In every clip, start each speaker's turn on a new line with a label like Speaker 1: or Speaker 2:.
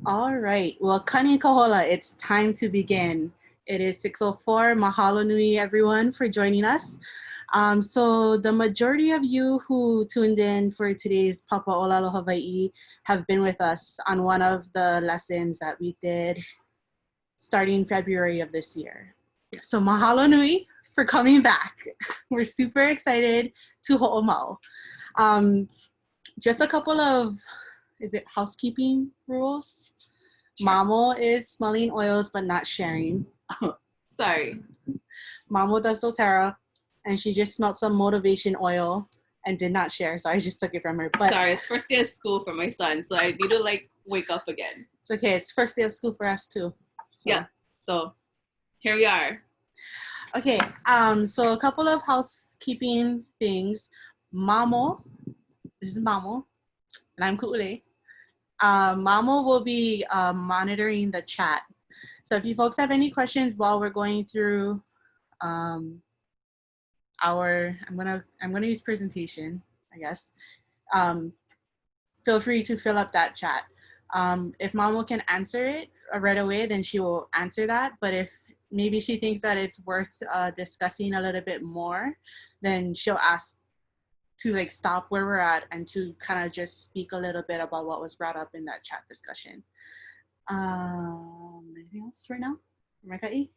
Speaker 1: All right. Well, Kani Kahola, it's time to begin. It is 6:04. Mahalo nui, everyone, for joining us. So the majority of you who tuned in for today's Papa Olalo Hawaii have been with us on one of the lessons that we did starting February of this year. So mahalo nui for coming back. We're super excited to ho'omau. Just a couple of, housekeeping rules? Sure. Mamo is smelling oils but not sharing.
Speaker 2: Sorry.
Speaker 1: Mamo does doTERRA, and she just smelled some motivation oil and did not share, so I just took it from her. But
Speaker 2: sorry, it's first day of school for my son, so I need to wake up again.
Speaker 1: It's okay. It's first day of school for us too.
Speaker 2: So. Yeah. So here we are.
Speaker 1: Okay. So a couple of housekeeping things. Mamo, this is Mamo, and I'm Ku'ule. Mamo will be monitoring the chat. So if you folks have any questions while we're going through I'm gonna use presentation, I guess. Feel free to fill up that chat. If Mamo can answer it right away, then she will answer that. But if maybe she thinks that it's worth discussing a little bit more, then she'll ask to stop where we're at and to kind of just speak a little bit about what was brought up in that chat discussion. Anything else right now? Makai?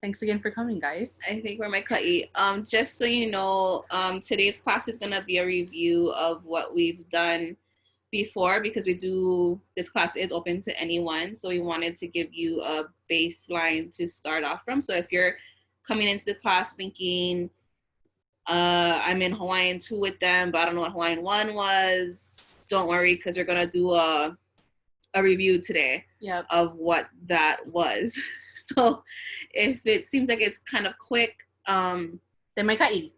Speaker 1: Thanks again for coming, guys.
Speaker 2: I think we're Makai. Just so you know, today's class is gonna be a review of what we've done before, because this class is open to anyone. So we wanted to give you a baseline to start off from. So if you're coming into the class thinking, I'm in Hawaiian II with them, but I don't know what Hawaiian I was, don't worry, because we're gonna do a review today of what that was. So if it seems like it's kind of quick,
Speaker 1: then Makai.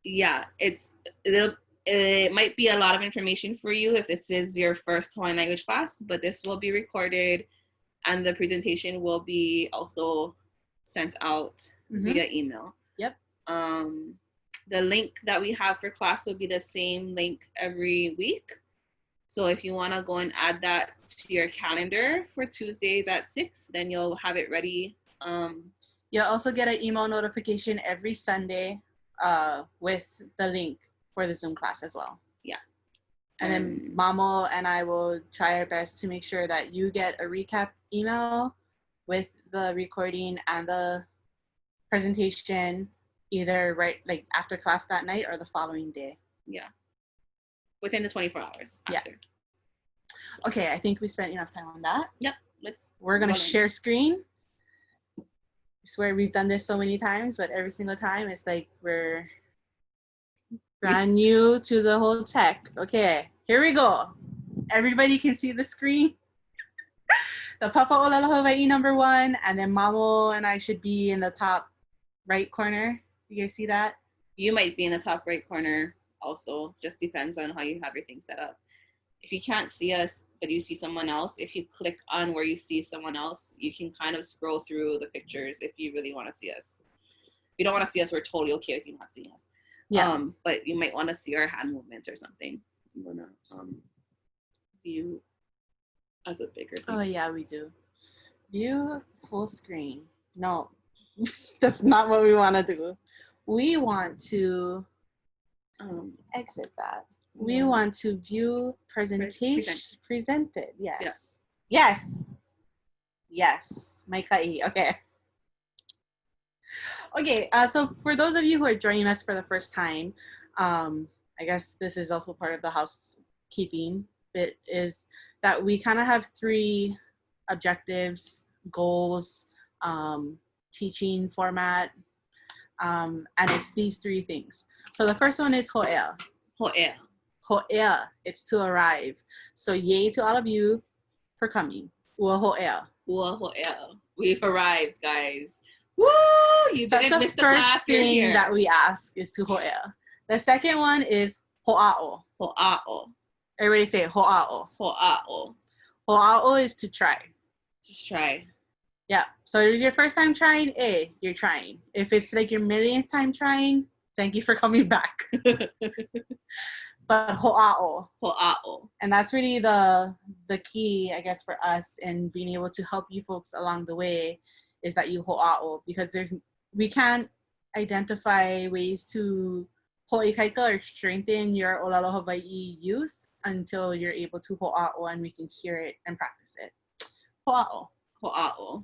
Speaker 2: Yeah, it might be a lot of information for you if this is your first Hawaiian language class, but this will be recorded and the presentation will be also sent out via email.
Speaker 1: Yep.
Speaker 2: The link that we have for class will be the same link every week. So if you want to go and add that to your calendar for Tuesdays at 6, then you'll have it ready.
Speaker 1: You'll also get an email notification every Sunday with the link for the Zoom class as well.
Speaker 2: Yeah.
Speaker 1: And then Mamo and I will try our best to make sure that you get a recap email with the recording and the presentation either after class that night or the following day.
Speaker 2: Yeah. Within the 24 hours after.
Speaker 1: Yeah. Okay, I think we spent enough time on that.
Speaker 2: Yep.
Speaker 1: We're going to share screen. I swear we've done this so many times, but every single time it's like we're brand new to the whole tech. Okay, here we go. Everybody can see the screen. The Papa Olalo Hawaii #1, and then Mamo and I should be in the top right corner. You guys see that?
Speaker 2: You might be in the top right corner also. Just depends on how you have your thing set up. If you can't see us, but you see someone else, if you click on where you see someone else, you can kind of scroll through the pictures if you really want to see us. If you don't want to see us, we're totally okay with you not seeing us. Yeah. But you might want to see our hand movements or something. I'm gonna view as a bigger thing.
Speaker 1: Oh yeah, we do. View full screen. No, that's not what we want to do. We want to exit that. We want to view presentation. Presented. Yes. Yeah. Yes. Maika'i. Okay. Okay. So for those of you who are joining us for the first time, I guess this is also part of the housekeeping bit, is that we kind of have 3 objectives, goals, teaching format, and it's these 3 things. So the first one is ho'ea.
Speaker 2: Ho'ea.
Speaker 1: Ho'ea, it's to arrive. So yay to all of you for coming. Ua ho'ea.
Speaker 2: Ua ho'ea. We've arrived, guys. Woo! You didn't miss the class.
Speaker 1: That's the first thing that we ask is to ho'ea. The second one is ho'a'o.
Speaker 2: Ho'a'o.
Speaker 1: Everybody say ho'a'o.
Speaker 2: Ho'a'o.
Speaker 1: Ho'a'o is to try.
Speaker 2: Just try.
Speaker 1: Yeah. So if it's your first time trying, you're trying. If it's like your millionth time trying, thank you for coming back. but ho'a'o.
Speaker 2: Ho'a'o.
Speaker 1: And that's really the key, I guess, for us in being able to help you folks along the way, is that you ho'a'o, because we can't identify ways to ho'ikaika or strengthen your olalo Hawaii use until you're able to ho'a'o and we can hear it and practice it. Ho'a'o.
Speaker 2: Ho'a'o.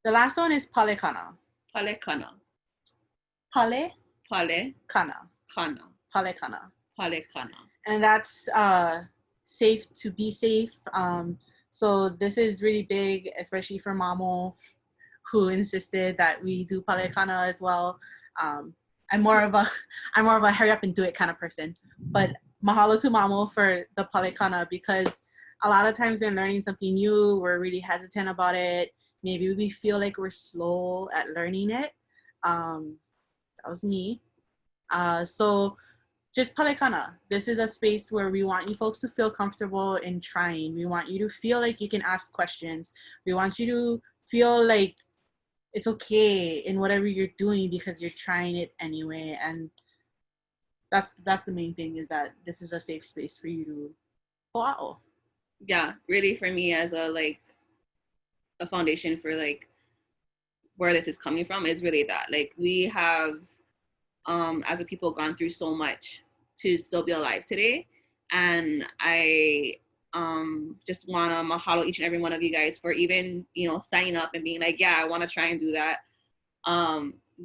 Speaker 1: The last one is palekana.
Speaker 2: Palekana.
Speaker 1: Pale.
Speaker 2: Pale.
Speaker 1: Kana.
Speaker 2: Kana.
Speaker 1: Palekana.
Speaker 2: Palekana.
Speaker 1: And that's safe, to be safe. So this is really big, especially for Mamo, who insisted that we do palekana as well. I'm more of a hurry up and do it kind of person. But mahalo to Mamo for the palekana, because a lot of times in learning something new, we're really hesitant about it. Maybe we feel like we're slow at learning it. That was me. So just palekana. This is a space where we want you folks to feel comfortable in trying. We want you to feel like you can ask questions. We want you to feel like it's okay in whatever you're doing because you're trying it anyway. And that's the main thing, is that this is a safe space for you to ho'a'o.
Speaker 2: Yeah, really for me as a foundation for like where this is coming from is really that. Like, we have as a people gone through so much to still be alive today. And I just want to mahalo each and every one of you guys for even, signing up and being like, yeah, I want to try and do that.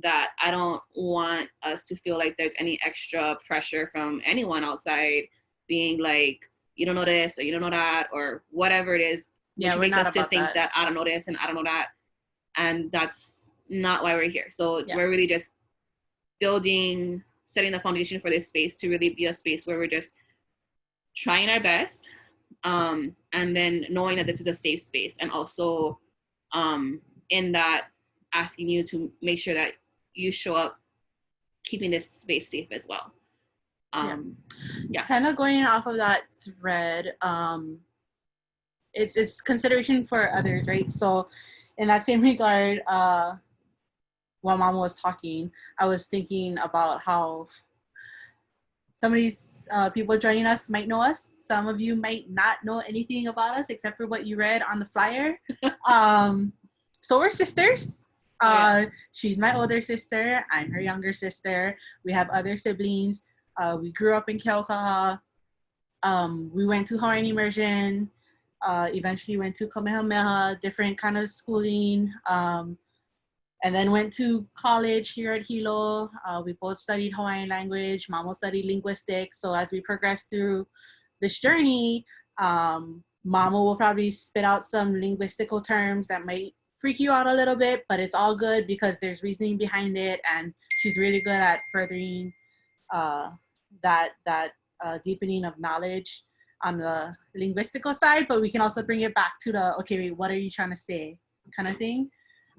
Speaker 2: That I don't want us to feel like there's any extra pressure from anyone outside being like, you don't know this or you don't know that or whatever it is, which makes us to think that I don't know this and I don't know that. And that's not why we're here. So we're really just setting the foundation for this space to really be a space where we're just trying our best, and then knowing that this is a safe space, and also in that asking you to make sure that you show up keeping this space safe as well.
Speaker 1: Kind of going off of that thread, it's consideration for others, right? So in that same regard, while Mama was talking, I was thinking about how some of these people joining us might know us. Some of you might not know anything about us except for what you read on the flyer. So we're sisters. She's my older sister. I'm her younger sister. We have other siblings. We grew up in Keaukaha. We went to Hawaiian immersion. Eventually went to Kamehameha, different kind of schooling. And then went to college here at Hilo. We both studied Hawaiian language. Mamo studied linguistics. So as we progress through this journey, Mamo will probably spit out some linguistical terms that might freak you out a little bit, but it's all good because there's reasoning behind it, and she's really good at furthering that deepening of knowledge on the linguistical side. But we can also bring it back to the, okay, wait, what are you trying to say kind of thing.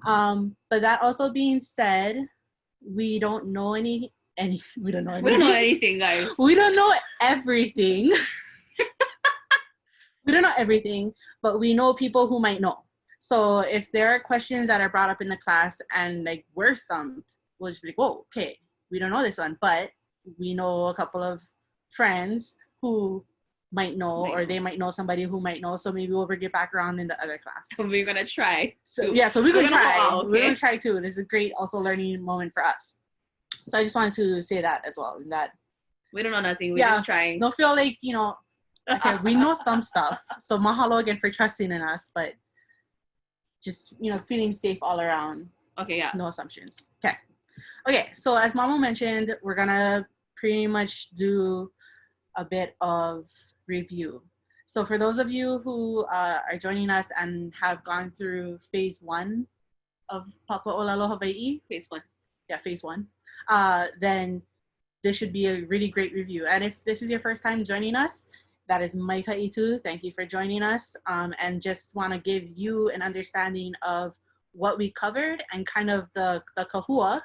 Speaker 1: But that also being said, we don't know anything, we don't know anything, guys. We don't know everything. We don't know everything, but we know people who might know. So if there are questions that are brought up in the class and like we're stumped, we'll just be like, whoa, okay, we don't know this one, but we know a couple of friends who might know, or they might know somebody who might know, so maybe we'll bring it back around in the other class.
Speaker 2: So we're gonna try.
Speaker 1: So we're gonna try. We're gonna try too. This is a great also learning moment for us. So I just wanted to say that as well. That
Speaker 2: we don't know nothing. We're just trying.
Speaker 1: Don't feel like, okay, we know some stuff. So mahalo again for trusting in us, but just, feeling safe all around.
Speaker 2: Okay, yeah.
Speaker 1: No assumptions. Okay, so as Mamo mentioned, we're gonna pretty much do a bit of review. So for those of you who are joining us and have gone through phase 1 of Papaolalo Hawaii.
Speaker 2: Phase 1.
Speaker 1: Yeah, phase 1. Then this should be a really great review. And if this is your first time joining us, that is Hawaiian II. Thank you for joining us. And just want to give you an understanding of what we covered and kind of the kahua,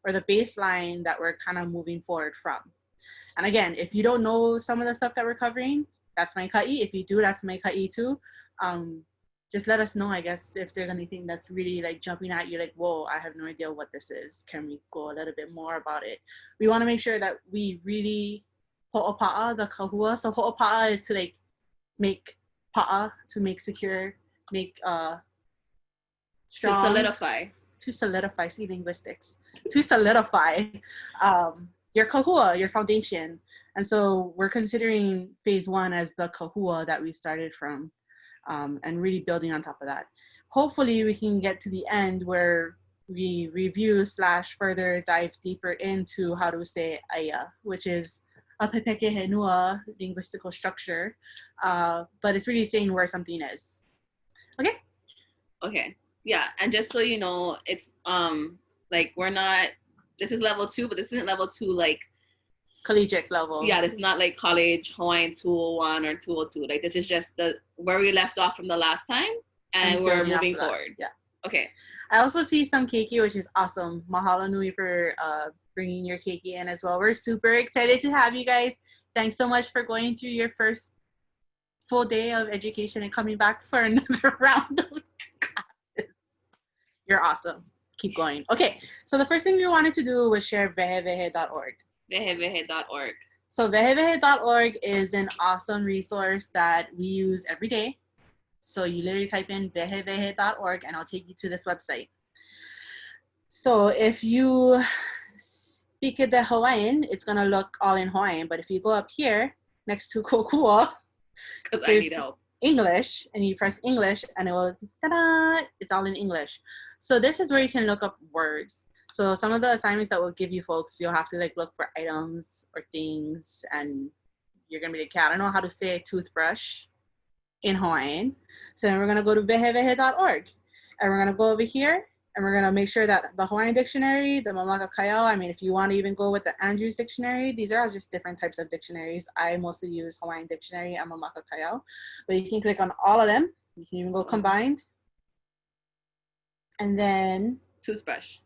Speaker 1: or the baseline that we're kind of moving forward from. And again, if you don't know some of the stuff that we're covering, that's my ka'i. If you do, that's my ka'i too. Just let us know, I guess, if there's anything that's really like jumping at you, like, whoa, I have no idea what this is. Can we go a little bit more about it? We want to make sure that we really ho'opa'a, the kahua. So ho'opa'a is to like make pa'a, to make secure, make strong. To solidify, see linguistics, to solidify your kahua, your foundation. And so we're considering phase 1 as the kahua that we started from, and really building on top of that. Hopefully we can get to the end where we review / further dive deeper into how to say aya, which is a pepekehenua linguistical structure, but it's really saying where something is.
Speaker 2: Okay. Yeah, and just so you know, it's like we're not. This is level 2, but this isn't level 2 like
Speaker 1: collegiate level.
Speaker 2: Yeah, this is not like college Hawaiian 201 or 202. Like this is just the where we left off from the last time, and we're moving forward.
Speaker 1: Yeah.
Speaker 2: Okay.
Speaker 1: I also see some keiki, which is awesome. Mahalo nui for bringing your keiki in as well. We're super excited to have you guys. Thanks so much for going through your first full day of education and coming back for another round of classes. You're awesome. Keep going. Okay, so the first thing we wanted to do was share vehevehe.org.
Speaker 2: Vehevehe.org.
Speaker 1: So vehevehe.org is an awesome resource that we use every day. So you literally type in vehevehe.org and I'll take you to this website. So if you speak the Hawaiian, it's gonna look all in Hawaiian. But if you go up here next to kokua,
Speaker 2: because I need help,
Speaker 1: English, and you press English and it will, ta-da, it's all in English. So this is where you can look up words. So some of the assignments that we'll give you folks, you'll have to like look for items or things, and you're gonna be like, yeah, I don't know how to say toothbrush in Hawaiian. So then we're gonna go to vehevehe.org and we're gonna go over here and we're gonna make sure that the Hawaiian dictionary, the Mamaka Kaiau, I mean, if you want to even go with the Andrews dictionary, these are all just different types of dictionaries. I mostly use Hawaiian dictionary and Mamaka Kaiau, but you can click on all of them. You can even go combined. And then
Speaker 2: toothbrush.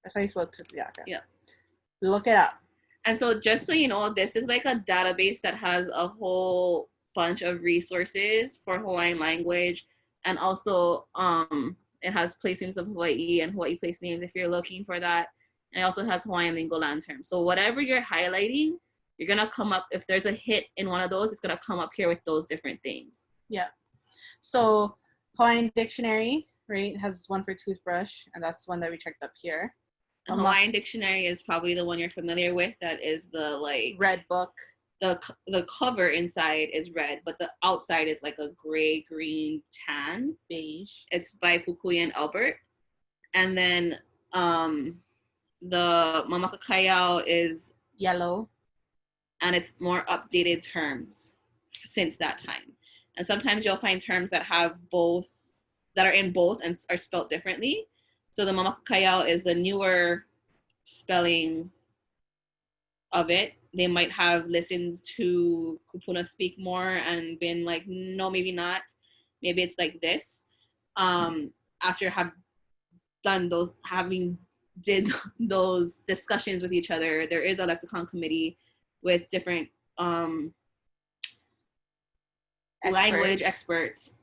Speaker 1: That's how you spell toothbrush.
Speaker 2: Yeah.
Speaker 1: Look it up.
Speaker 2: And so just so you know, this is like a database that has a whole bunch of resources for Hawaiian language, and also it has place names of Hawaii and Hawaii place names if you're looking for that. And it also has Hawaiian lingo land terms. So whatever you're highlighting, you're gonna come up, if there's a hit in one of those, it's gonna come up here with those different things.
Speaker 1: Yeah. So Hawaiian dictionary, right, has one for toothbrush, and that's one that we checked up here.
Speaker 2: Hawaiian dictionary is probably the one you're familiar with. That is the like
Speaker 1: red book.
Speaker 2: The cover inside is red, but the outside is like a gray, green, tan,
Speaker 1: beige.
Speaker 2: It's by Pukuya and Albert. And then the Mamaka Kaiau is
Speaker 1: yellow,
Speaker 2: and it's more updated terms since that time. And sometimes you'll find terms that have both, that are in both and are spelled differently. So the Mamaka Kaiau is the newer spelling of it. They might have listened to Kupuna speak more and been like, no, maybe not. Maybe it's like this. After did those discussions with each other, there is a lexicon committee with different language experts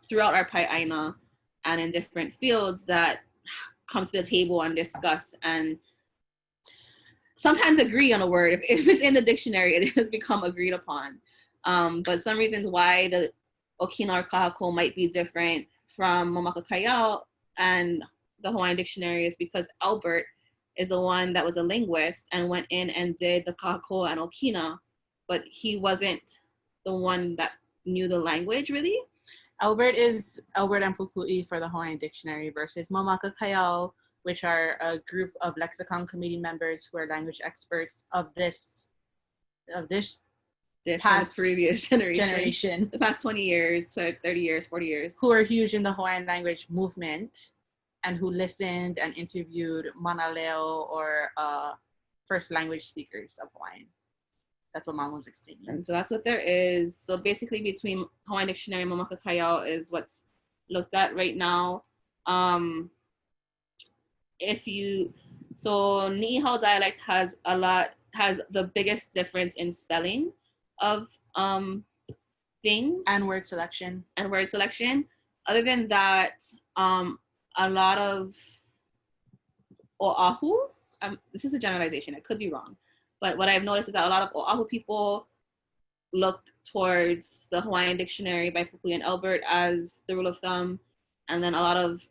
Speaker 2: throughout our Pai'aina and in different fields that come to the table and discuss and sometimes agree on a word. If it's in the dictionary, it has become agreed upon. But some reasons why the Okina or Kahako might be different from Mamaka Kaiau and the Hawaiian dictionary is because Albert is the one that was a linguist and went in and did the Kahako and Okina, but he wasn't the one that knew the language really.
Speaker 1: Albert is Albert and Pukui for the Hawaiian dictionary versus Mamaka Kaiau, which are a group of lexicon committee members who are language experts of this past
Speaker 2: previous generation,
Speaker 1: the
Speaker 2: past 20 years to 30 years, 40 years,
Speaker 1: who are huge in the Hawaiian language movement and who listened and interviewed Manaleo or first language speakers of Hawaiian. That's what Mom was explaining.
Speaker 2: And so that's what there is. So basically between Hawaiian dictionary and Mamaka Kaiau is what's looked at right now. So Ni'ihau dialect has the biggest difference in spelling of things.
Speaker 1: And word selection.
Speaker 2: Other than that, a lot of Oahu this is a generalization, I could be wrong, but what I've noticed is that a lot of Oahu people look towards the Hawaiian dictionary by Pukui and Albert as the rule of thumb, and then a lot of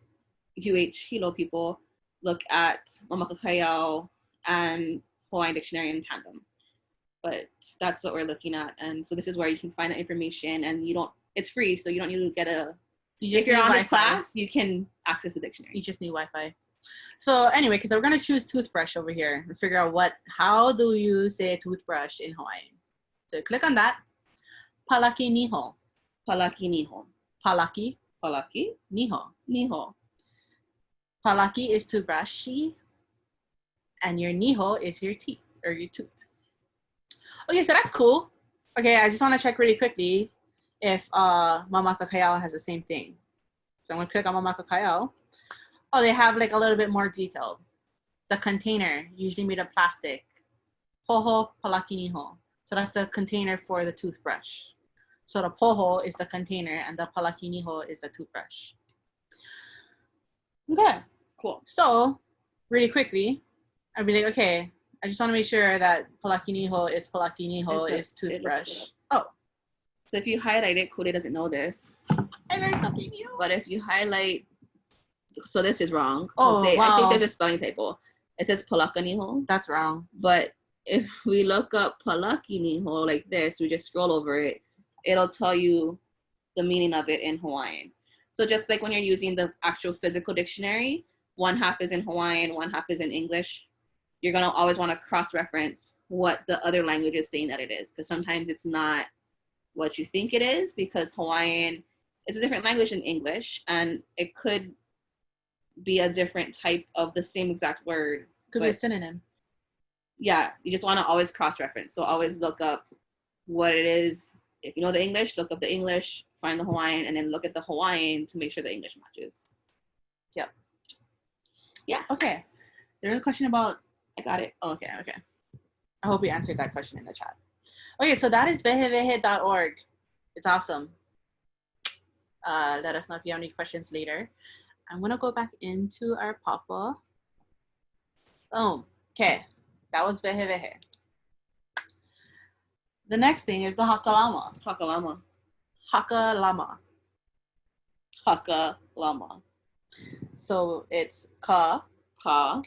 Speaker 2: Hilo people look at Mamaka Kayao and Hawaiian dictionary in tandem. But that's what we're looking at, and so this is where you can find that information, and it's free, so you don't need to get if you're on this class, you can access the dictionary.
Speaker 1: You just need Wi-Fi. So anyway, because we're gonna choose toothbrush over here and figure out how do you say toothbrush in Hawaiian. So click on that. Palaki niho.
Speaker 2: Palaki niho.
Speaker 1: Palaki.
Speaker 2: Palaki.
Speaker 1: Niho.
Speaker 2: Niho.
Speaker 1: Palaki is to brushi, and your niho is your teeth or your tooth. Okay, so that's cool. Okay, I just want to check really quickly if Mamaka Kayao has the same thing. So I'm gonna click on Mamaka Kayao. Oh, they have like a little bit more detailed. The container, usually made of plastic. Poho palaki niho. So that's the container for the toothbrush. So the poho is the container and the palaki niho is the toothbrush. Okay,
Speaker 2: cool.
Speaker 1: So really quickly, I'd be like, okay, I just want to make sure that palaki niho is toothbrush. Oh.
Speaker 2: So if you highlight it, Kode doesn't know this.
Speaker 1: I learned something new.
Speaker 2: But if you highlight, so this is wrong.
Speaker 1: Oh, wow.
Speaker 2: I think there's a spelling typo. It says palaka niho.
Speaker 1: That's wrong.
Speaker 2: But if we look up palaki niho like this, we just scroll over it, it'll tell you the meaning of it in Hawaiian. So just like when you're using the actual physical dictionary, one half is in Hawaiian, one half is in English. You're gonna always want to cross-reference what the other language is saying that it is, because sometimes it's not what you think it is, because Hawaiian is a different language than English, and it could be a different type of the same exact word.
Speaker 1: Could be a synonym.
Speaker 2: Yeah, you just want to always cross-reference. So always look up what it is. If you know the English, look up the English, find the Hawaiian, and then look at the Hawaiian to make sure the English matches.
Speaker 1: Yep.
Speaker 2: Yeah.
Speaker 1: Okay. There's a question about.
Speaker 2: I got it.
Speaker 1: Oh, okay. I hope we answered that question in the chat. Okay, so that is vehevehe.org. It's awesome. Let us know if you have any questions later. I'm gonna go back into our papa. Boom. Okay, that was vehevehe. The next thing is the hakalama.
Speaker 2: Hakalama.
Speaker 1: Hakalama.
Speaker 2: Hakalama.
Speaker 1: So it's ka, haka,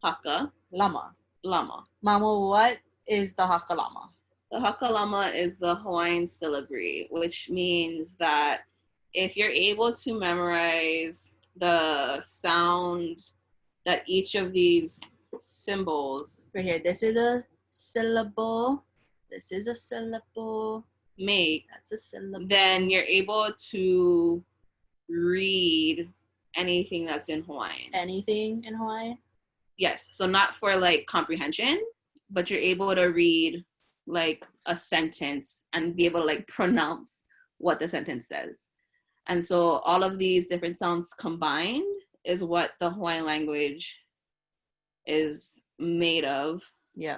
Speaker 2: haka,
Speaker 1: lama.
Speaker 2: Lama.
Speaker 1: Mama, what is the hakalama?
Speaker 2: The hakalama is the Hawaiian syllabary, which means that if you're able to memorize the sound that each of these symbols
Speaker 1: right here, this is a syllable, this is a syllable,
Speaker 2: make,
Speaker 1: that's a syllable,
Speaker 2: then you're able to read anything that's in Hawaiian.
Speaker 1: Anything in Hawaiian?
Speaker 2: Yes. So not for like comprehension, but you're able to read like a sentence and be able to like pronounce what the sentence says. And so all of these different sounds combined is what the Hawaiian language is made of.
Speaker 1: Yeah.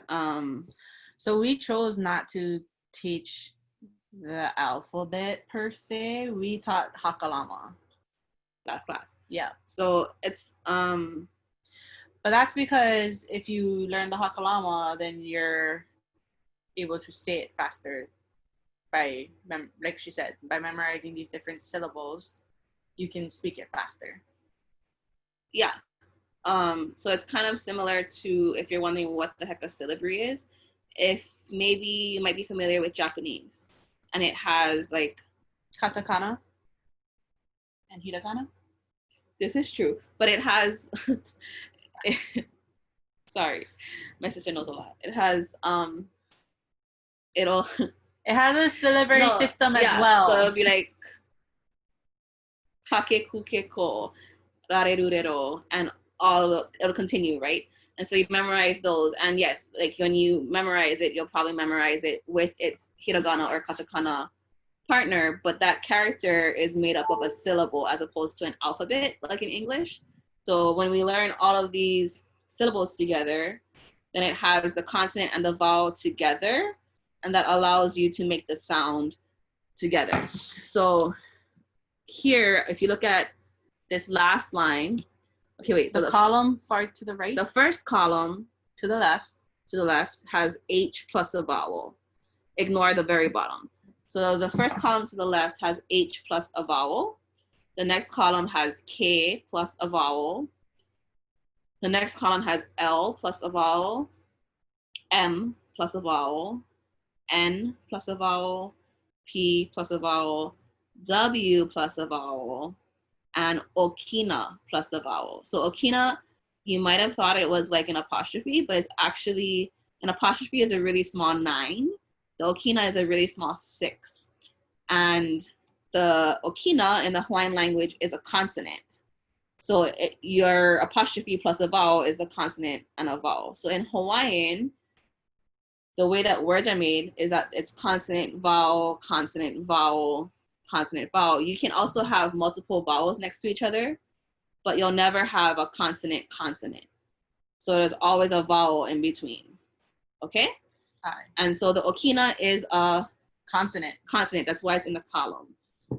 Speaker 1: So we chose not to teach the alphabet per se. We taught hakalama.
Speaker 2: Last class.
Speaker 1: Yeah.
Speaker 2: So it's
Speaker 1: but that's because if you learn the hakalama, then you're able to say it faster by, like she said, by memorizing these different syllables, you can speak it faster.
Speaker 2: Yeah. So it's kind of similar to, if you're wondering what the heck a syllabary is, if maybe you might be familiar with Japanese, and it has like
Speaker 1: katakana and hiragana.
Speaker 2: This is true, but it has sorry, my sister knows a lot. It has
Speaker 1: it has a syllabary system as well.
Speaker 2: So it'll be like kake kuke ko, rarerurero, and it'll continue, right? And so you memorize those, and yes, like when you memorize it, you'll probably memorize it with its hiragana or katakana partner, but that character is made up of a syllable as opposed to an alphabet, like in English. So when we learn all of these syllables together, then it has the consonant and the vowel together, and that allows you to make the sound together. So here, if you look at this last line, Okay, wait. So
Speaker 1: the column far to the right?
Speaker 2: The first column
Speaker 1: to the left.
Speaker 2: To the left has H plus a vowel. Ignore the very bottom. So the first column to the left has H plus a vowel. The next column has K plus a vowel. The next column has L plus a vowel, M plus a vowel, N plus a vowel, P plus a vowel, W plus a vowel, and Okina plus a vowel. So Okina, you might have thought it was like an apostrophe, but it's actually, an apostrophe is a really small 9. The Okina is a really small 6. And the Okina in the Hawaiian language is a consonant. So your apostrophe plus a vowel is a consonant and a vowel. So in Hawaiian, the way that words are made is that it's consonant, vowel, consonant, vowel, consonant, vowel. You can also have multiple vowels next to each other, but you'll never have a consonant, consonant. So there's always a vowel in between, okay? And so the Okina is a consonant. That's why it's in the column.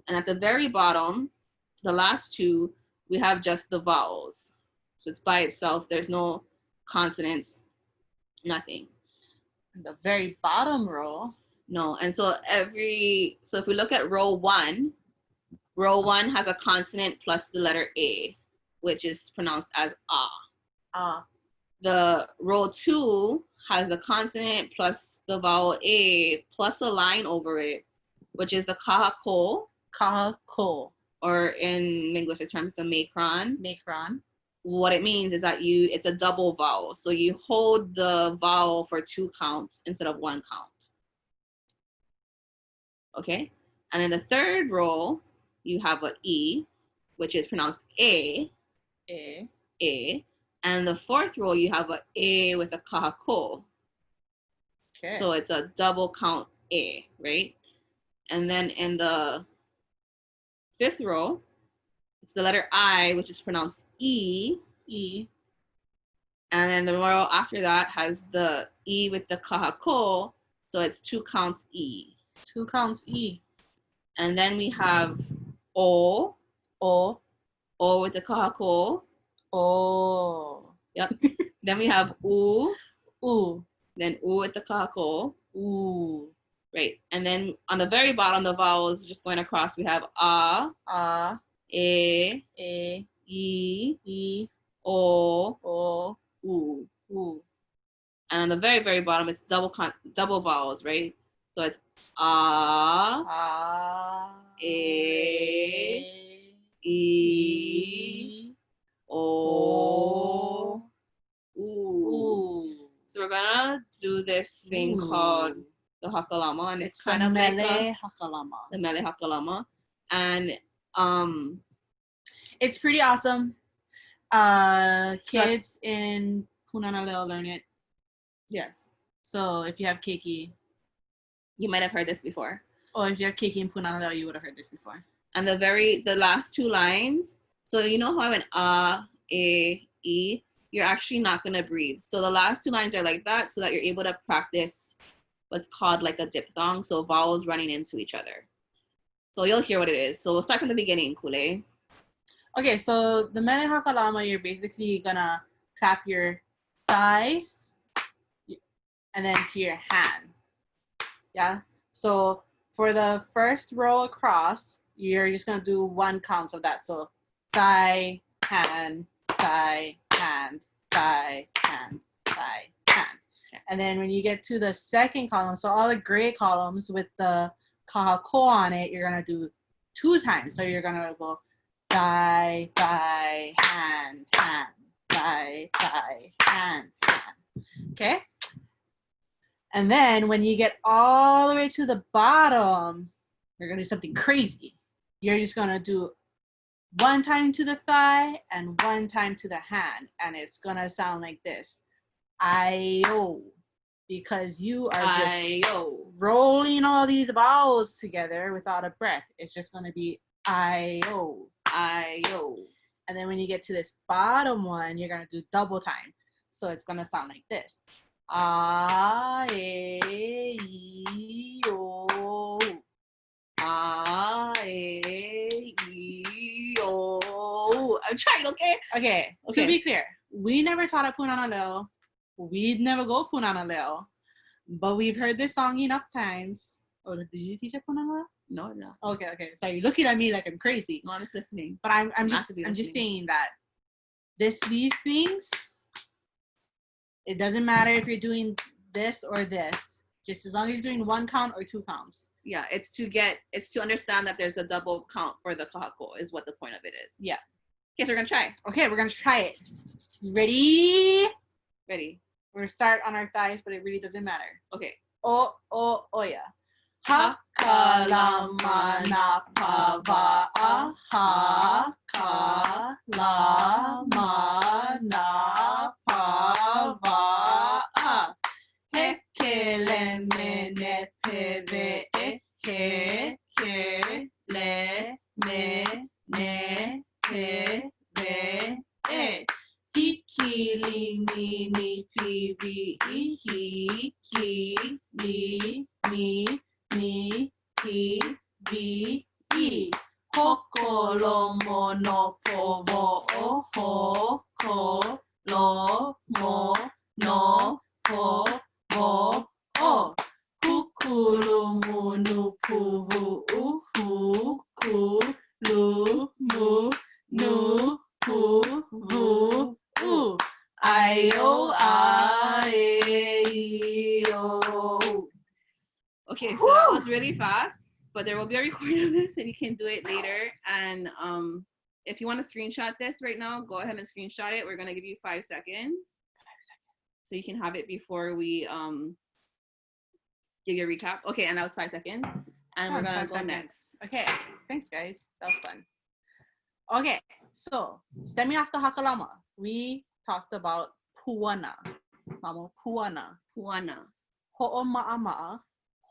Speaker 2: And at the very bottom, the last two, we have just the vowels. So it's by itself. There's no consonants, nothing.
Speaker 1: In the very bottom row.
Speaker 2: No, and so if we look at row one has a consonant plus the letter A, which is pronounced as ah. The row 2 has the consonant plus the vowel A plus a line over it, which is the kahako.
Speaker 1: Kahako.
Speaker 2: Or in linguistic terms, the macron.
Speaker 1: Macron.
Speaker 2: What it means is that it's a double vowel. So you hold the vowel for 2 counts instead of 1 count. Okay? And in the third row, you have an E, which is pronounced A. A. And in the fourth row, you have an A with a kahako. Okay. So it's a double count A, right? And then in the fifth row, it's the letter I, which is pronounced E. And then the row after that has the E with the kahako, so it's 2 counts E.
Speaker 1: 2 counts E.
Speaker 2: And then we have O. O with the kahako.
Speaker 1: O.
Speaker 2: Yep. Then we have U.
Speaker 1: U.
Speaker 2: Then U with the kahako.
Speaker 1: U.
Speaker 2: Right. And then on the very bottom, the vowels just going across, we have A. E. O. U. And on the very, very bottom, it's double vowels, right? So it's A. E. O. U. So we're gonna do this thing called the hakalama, and it's kind of like the mele hakalama, and
Speaker 1: it's pretty awesome. Kids in Punana learn it.
Speaker 2: Yes.
Speaker 1: So if you have keiki,
Speaker 2: you might have heard this before.
Speaker 1: Or if you have keiki in Punana, you would have heard this before.
Speaker 2: And the last 2 lines. So you know how I went A, E. You're actually not gonna breathe. So the last 2 lines are like that, so that you're able to practice what's called like a diphthong, so vowels running into each other. So you'll hear what it is. So we'll start from the beginning, Kule.
Speaker 1: Okay, so the mele hakalama, you're basically gonna clap your thighs and then to your hand. Yeah. So for the first row across, you're just gonna do 1 count of that. So thigh, hand, thigh, hand, thigh, hand, thigh, hand. And then when you get to the second column, so all the gray columns with the kahako on it, you're gonna do 2 times. So you're gonna go thigh, thigh, hand, hand, thigh, thigh, hand, hand. Okay? And then when you get all the way to the bottom, you're gonna do something crazy. You're just gonna do 1 time to the thigh and 1 time to the hand. And it's gonna sound like this. I-O. Because you are just
Speaker 2: I-O.
Speaker 1: rolling all these vowels together without a breath. It's just gonna be I-O. I-O. And then when you get to this bottom one, you're gonna do double time. So it's gonna sound like this. A-E-O. A-E-E-O. I'm
Speaker 2: try it, okay?
Speaker 1: Okay. To be clear, we never taught at Punana Leo. We'd never go Punana Leo. But we've heard this song enough times. Oh, did you teach at Punana Leo?
Speaker 2: No.
Speaker 1: Okay. So you're looking at me like I'm crazy.
Speaker 2: No, I'm just listening.
Speaker 1: But I'm just saying that these things, it doesn't matter if you're doing this or this. Just as long as you're doing 1 count or 2 counts.
Speaker 2: Yeah, it's to understand that there's a double count for the kahako is what the point of it is.
Speaker 1: Yeah.
Speaker 2: Okay, so we're gonna try.
Speaker 1: Okay, we're gonna try it. Ready?
Speaker 2: Ready.
Speaker 1: We're gonna start on our thighs, but it really doesn't matter.
Speaker 2: Okay.
Speaker 1: Oya. Hakalamana pava'a. Hakalamana pava'a. Hekelemene peve'e. Hekelemene peve'e. Hikilimini pivi'i. Hikilimini pivi'i. Hokolomono povo'o. Hokolomono povo'o. Hukulumunu puvu'u. Hukulumunu puvu'u. Ayo.
Speaker 2: Okay, so that was really fast, but there will be a recording of this and you can do it later. And if you want to screenshot this right now, go ahead and screenshot it. We're going to give you 5 seconds. So you can have it before we give you a recap. Okay, and that was 5 seconds. And we're going to go next.
Speaker 1: Okay, thanks guys. That was fun. Okay, so stemming after Hakalama, we talked about Puana. Mamo, Puana.
Speaker 2: Puana.
Speaker 1: Ho'oma'ama'a.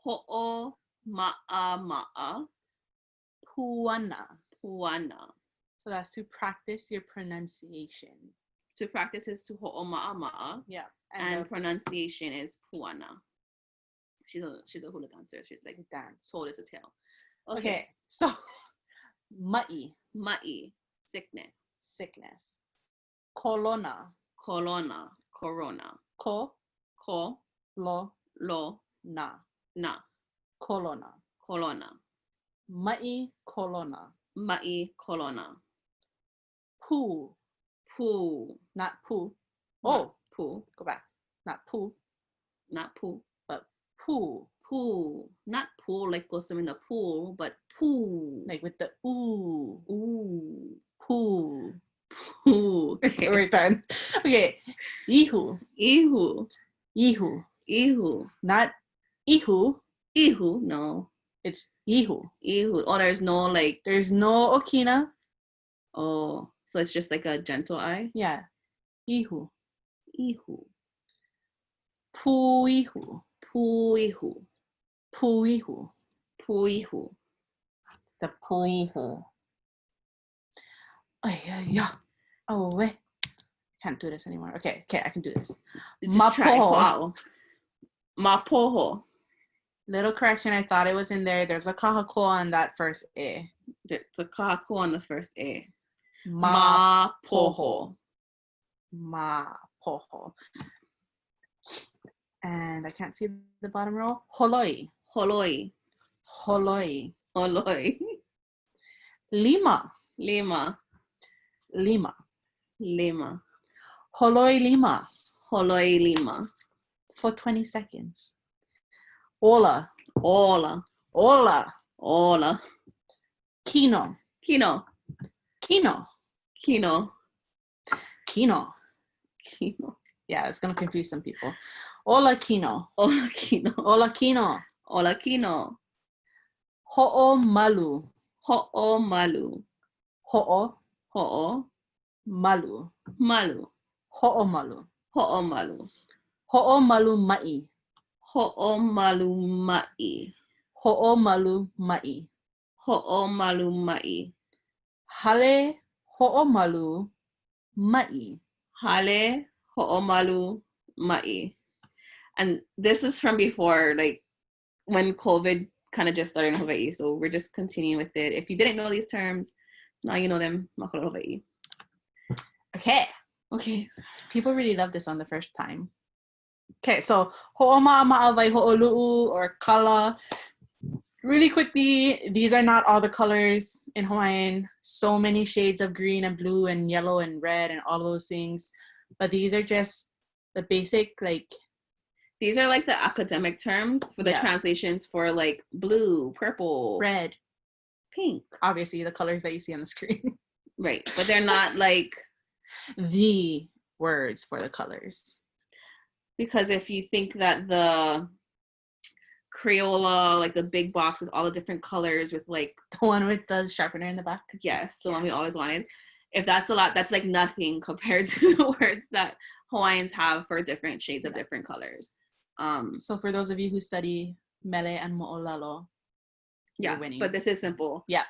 Speaker 2: Ho'oma'ama'a.
Speaker 1: Puana.
Speaker 2: Puana.
Speaker 1: So that's to practice your pronunciation.
Speaker 2: To practice is to ho'oma'ama'a.
Speaker 1: Yeah.
Speaker 2: And pronunciation is Puana. She's a hula dancer. She's like
Speaker 1: dance.
Speaker 2: Told as a tail.
Speaker 1: Okay. So ma'i.
Speaker 2: Ma'i. Sickness.
Speaker 1: Colona.
Speaker 2: Corona. Lo.
Speaker 1: Na. Colona. Ma'i colona. Poo. Not poo. Oh,
Speaker 2: poo.
Speaker 1: Go back. Not poo. But poo.
Speaker 2: Not pool like goes in the pool, but poo.
Speaker 1: Like with the ooh.
Speaker 2: Poo.
Speaker 1: Okay, we're done. Okay. Ihu. Not ihu.
Speaker 2: No.
Speaker 1: It's ihu.
Speaker 2: Oh, there's no
Speaker 1: okina.
Speaker 2: Oh, so it's just like a gentle I?
Speaker 1: Yeah. Ihu.
Speaker 2: Puihu.
Speaker 1: The puihu. Oh, wait. Can't do this anymore. Okay, I can do this.
Speaker 2: Mapoho.
Speaker 1: Little correction, I thought it was in there. There's a kahako on that first A.
Speaker 2: There's a kahako on the first A.
Speaker 1: Mapoho. And I can't see the bottom row. Holoi. Lima. Holoi Lima. For 20 seconds. Ola. Kino. Yeah, it's gonna confuse some people. Ola Kino. Ho'o malu. Ho'o malu. Ho'o malu ma'i. Hale ho'omalu
Speaker 2: ma'i. And this is from before, like when COVID kind of just started in Hawaii. So we're just continuing with it. If you didn't know these terms, now you know them. Mahalo Hawaii.
Speaker 1: Okay.
Speaker 2: Okay.
Speaker 1: People really love this on the first time. Okay, so ho'oma'ama'awai ho'olu'u or kala. Really quickly, these are not all the colors in Hawaiian. So many shades of green and blue and yellow and red and all those things. But these are just the basic, like...
Speaker 2: These are like the academic terms for the translations for like blue, purple,
Speaker 1: red,
Speaker 2: pink.
Speaker 1: Obviously, the colors that you see on the screen.
Speaker 2: Right, but they're not like...
Speaker 1: the words for the colors.
Speaker 2: Because if you think that the Crayola, like the big box with all the different colors with like...
Speaker 1: The one with the sharpener in the back?
Speaker 2: Yes, the one we always wanted. If that's a lot, that's like nothing compared to the words that Hawaiians have for different shades of different colors.
Speaker 1: So for those of you who study mele and mo'olelo, you're winning.
Speaker 2: But this is simple.
Speaker 1: Yeah.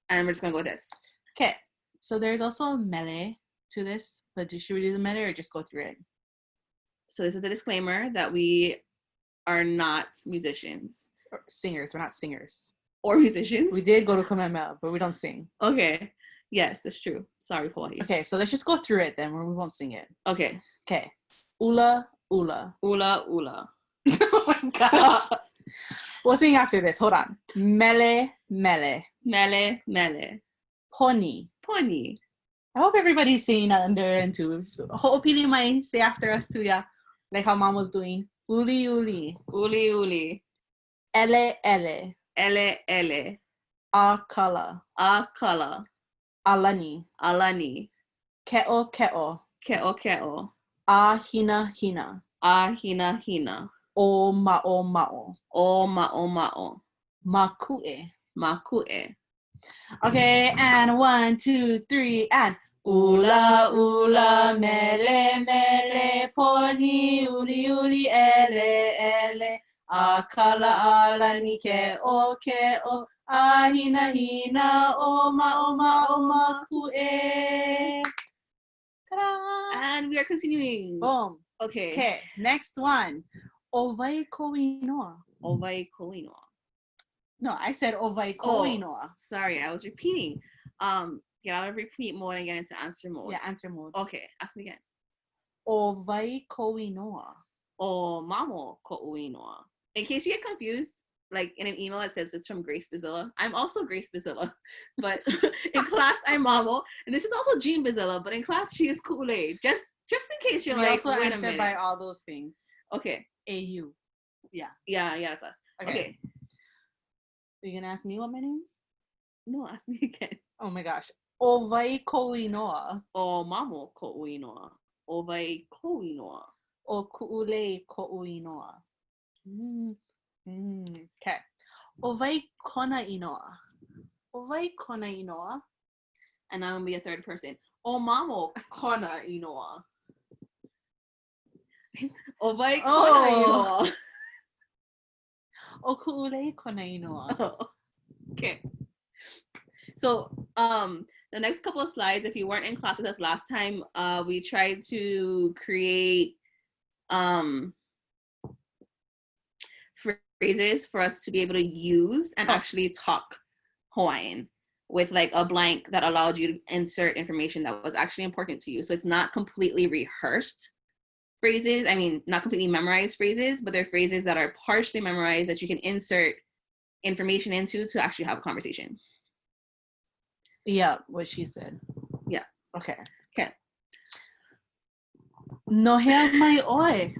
Speaker 2: And we're just going to go with this.
Speaker 1: Okay. So there's also mele to this, but should we do the mele or just go through it?
Speaker 2: So this is the disclaimer that we are not musicians.
Speaker 1: Or singers. We're not singers.
Speaker 2: Or musicians.
Speaker 1: We did go to Kamehameha, but we don't sing.
Speaker 2: Okay. Yes, that's true. Sorry, Hawaii.
Speaker 1: Okay, so let's just go through it then, where we won't sing it.
Speaker 2: Okay.
Speaker 1: Okay. Ula, ula.
Speaker 2: Ula, ula.
Speaker 1: Oh my gosh. We'll sing after this. Hold on. Mele, mele.
Speaker 2: Mele, mele.
Speaker 1: Poni.
Speaker 2: Poni.
Speaker 1: I hope everybody's singing that under and too. Ho'opili might say after us too, yeah. Like how mom was doing. Uli, uli.
Speaker 2: Uli, uli.
Speaker 1: Ele, ele.
Speaker 2: Ele, ele.
Speaker 1: Akala.
Speaker 2: Akala.
Speaker 1: Alani.
Speaker 2: Alani.
Speaker 1: Ke'o, ke'o.
Speaker 2: Ke'o, ke'o.
Speaker 1: Ahina, hina.
Speaker 2: Ahina, hina.
Speaker 1: O ma'o, ma'o.
Speaker 2: O ma'o, ma'o.
Speaker 1: Maku'e.
Speaker 2: Maku'e.
Speaker 1: Okay, and 1, 2, 3, and ula, ula, mele, mele, poni, uli, uli, ele, ele, akala, alani, ke'o, ke'o, ahina, hina, o ma'o, maku'e. Ta-da!
Speaker 2: And we are continuing.
Speaker 1: Boom.
Speaker 2: Okay.
Speaker 1: Okay, next one. Ovai koinoa.
Speaker 2: Ovai koinoa.
Speaker 1: No, I said ovai koinoa.
Speaker 2: Sorry, I was repeating. Get out of repeat mode and get into answer mode.
Speaker 1: Yeah, answer mode.
Speaker 2: Okay, ask me again.
Speaker 1: Ovai koinoa.
Speaker 2: O mamo koinoa. In case you get confused, like in an email it says it's from Grace Bazilla. I'm also Grace Bazilla, but in class I'm Mamo, and this is also Jean Bazilla, but in class she is Ku'ule. Just in case you're
Speaker 1: we
Speaker 2: like,
Speaker 1: also
Speaker 2: wait a
Speaker 1: answer
Speaker 2: minute.
Speaker 1: by all those things.
Speaker 2: Okay.
Speaker 1: AU. Yeah.
Speaker 2: Yeah, it's us. Okay.
Speaker 1: Are you gonna ask me what my name is?
Speaker 2: No, ask me again.
Speaker 1: Oh my gosh. Ovai koinoa.
Speaker 2: O mamo ko'uinoa. Ovai ko'uinoa.
Speaker 1: O ku'ule ko'uinoa. Okay. Ovai kona inoa. Ovai kona inoa.
Speaker 2: And I'm gonna be a third person. O mamo kona inoa. Ovai kona inoa.
Speaker 1: O ku'ule kona inoa.
Speaker 2: Okay. So, the next couple of slides, if you weren't in class with us last time, we tried to create phrases for us to be able to use and actually talk Hawaiian with like a blank that allowed you to insert information that was actually important to you. So it's not completely rehearsed phrases. I mean, not completely memorized phrases, but they're phrases that are partially memorized that you can insert information into to actually have a conversation.
Speaker 1: Yeah, what she said.
Speaker 2: Yeah.
Speaker 1: Okay.
Speaker 2: No
Speaker 1: hea mai oi.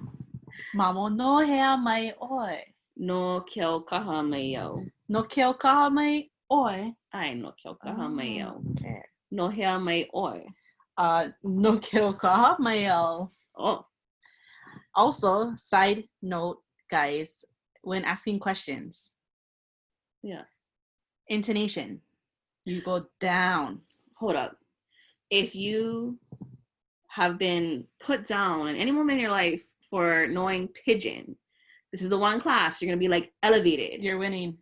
Speaker 1: Mamo, no hea mai oi.
Speaker 2: No keo kaha mai au.
Speaker 1: No keo kaha mai oi.
Speaker 2: Ai, no keo kaha mai au.
Speaker 1: Okay.
Speaker 2: No hea mai oi.
Speaker 1: No keo kaha mai au.
Speaker 2: Oh.
Speaker 1: Also, side note, guys, when asking questions.
Speaker 2: Yeah.
Speaker 1: Intonation. You go down.
Speaker 2: Hold up. If you have been put down in any moment in your life for knowing Pidgin, this is the one class you're going to be like elevated.
Speaker 1: You're winning.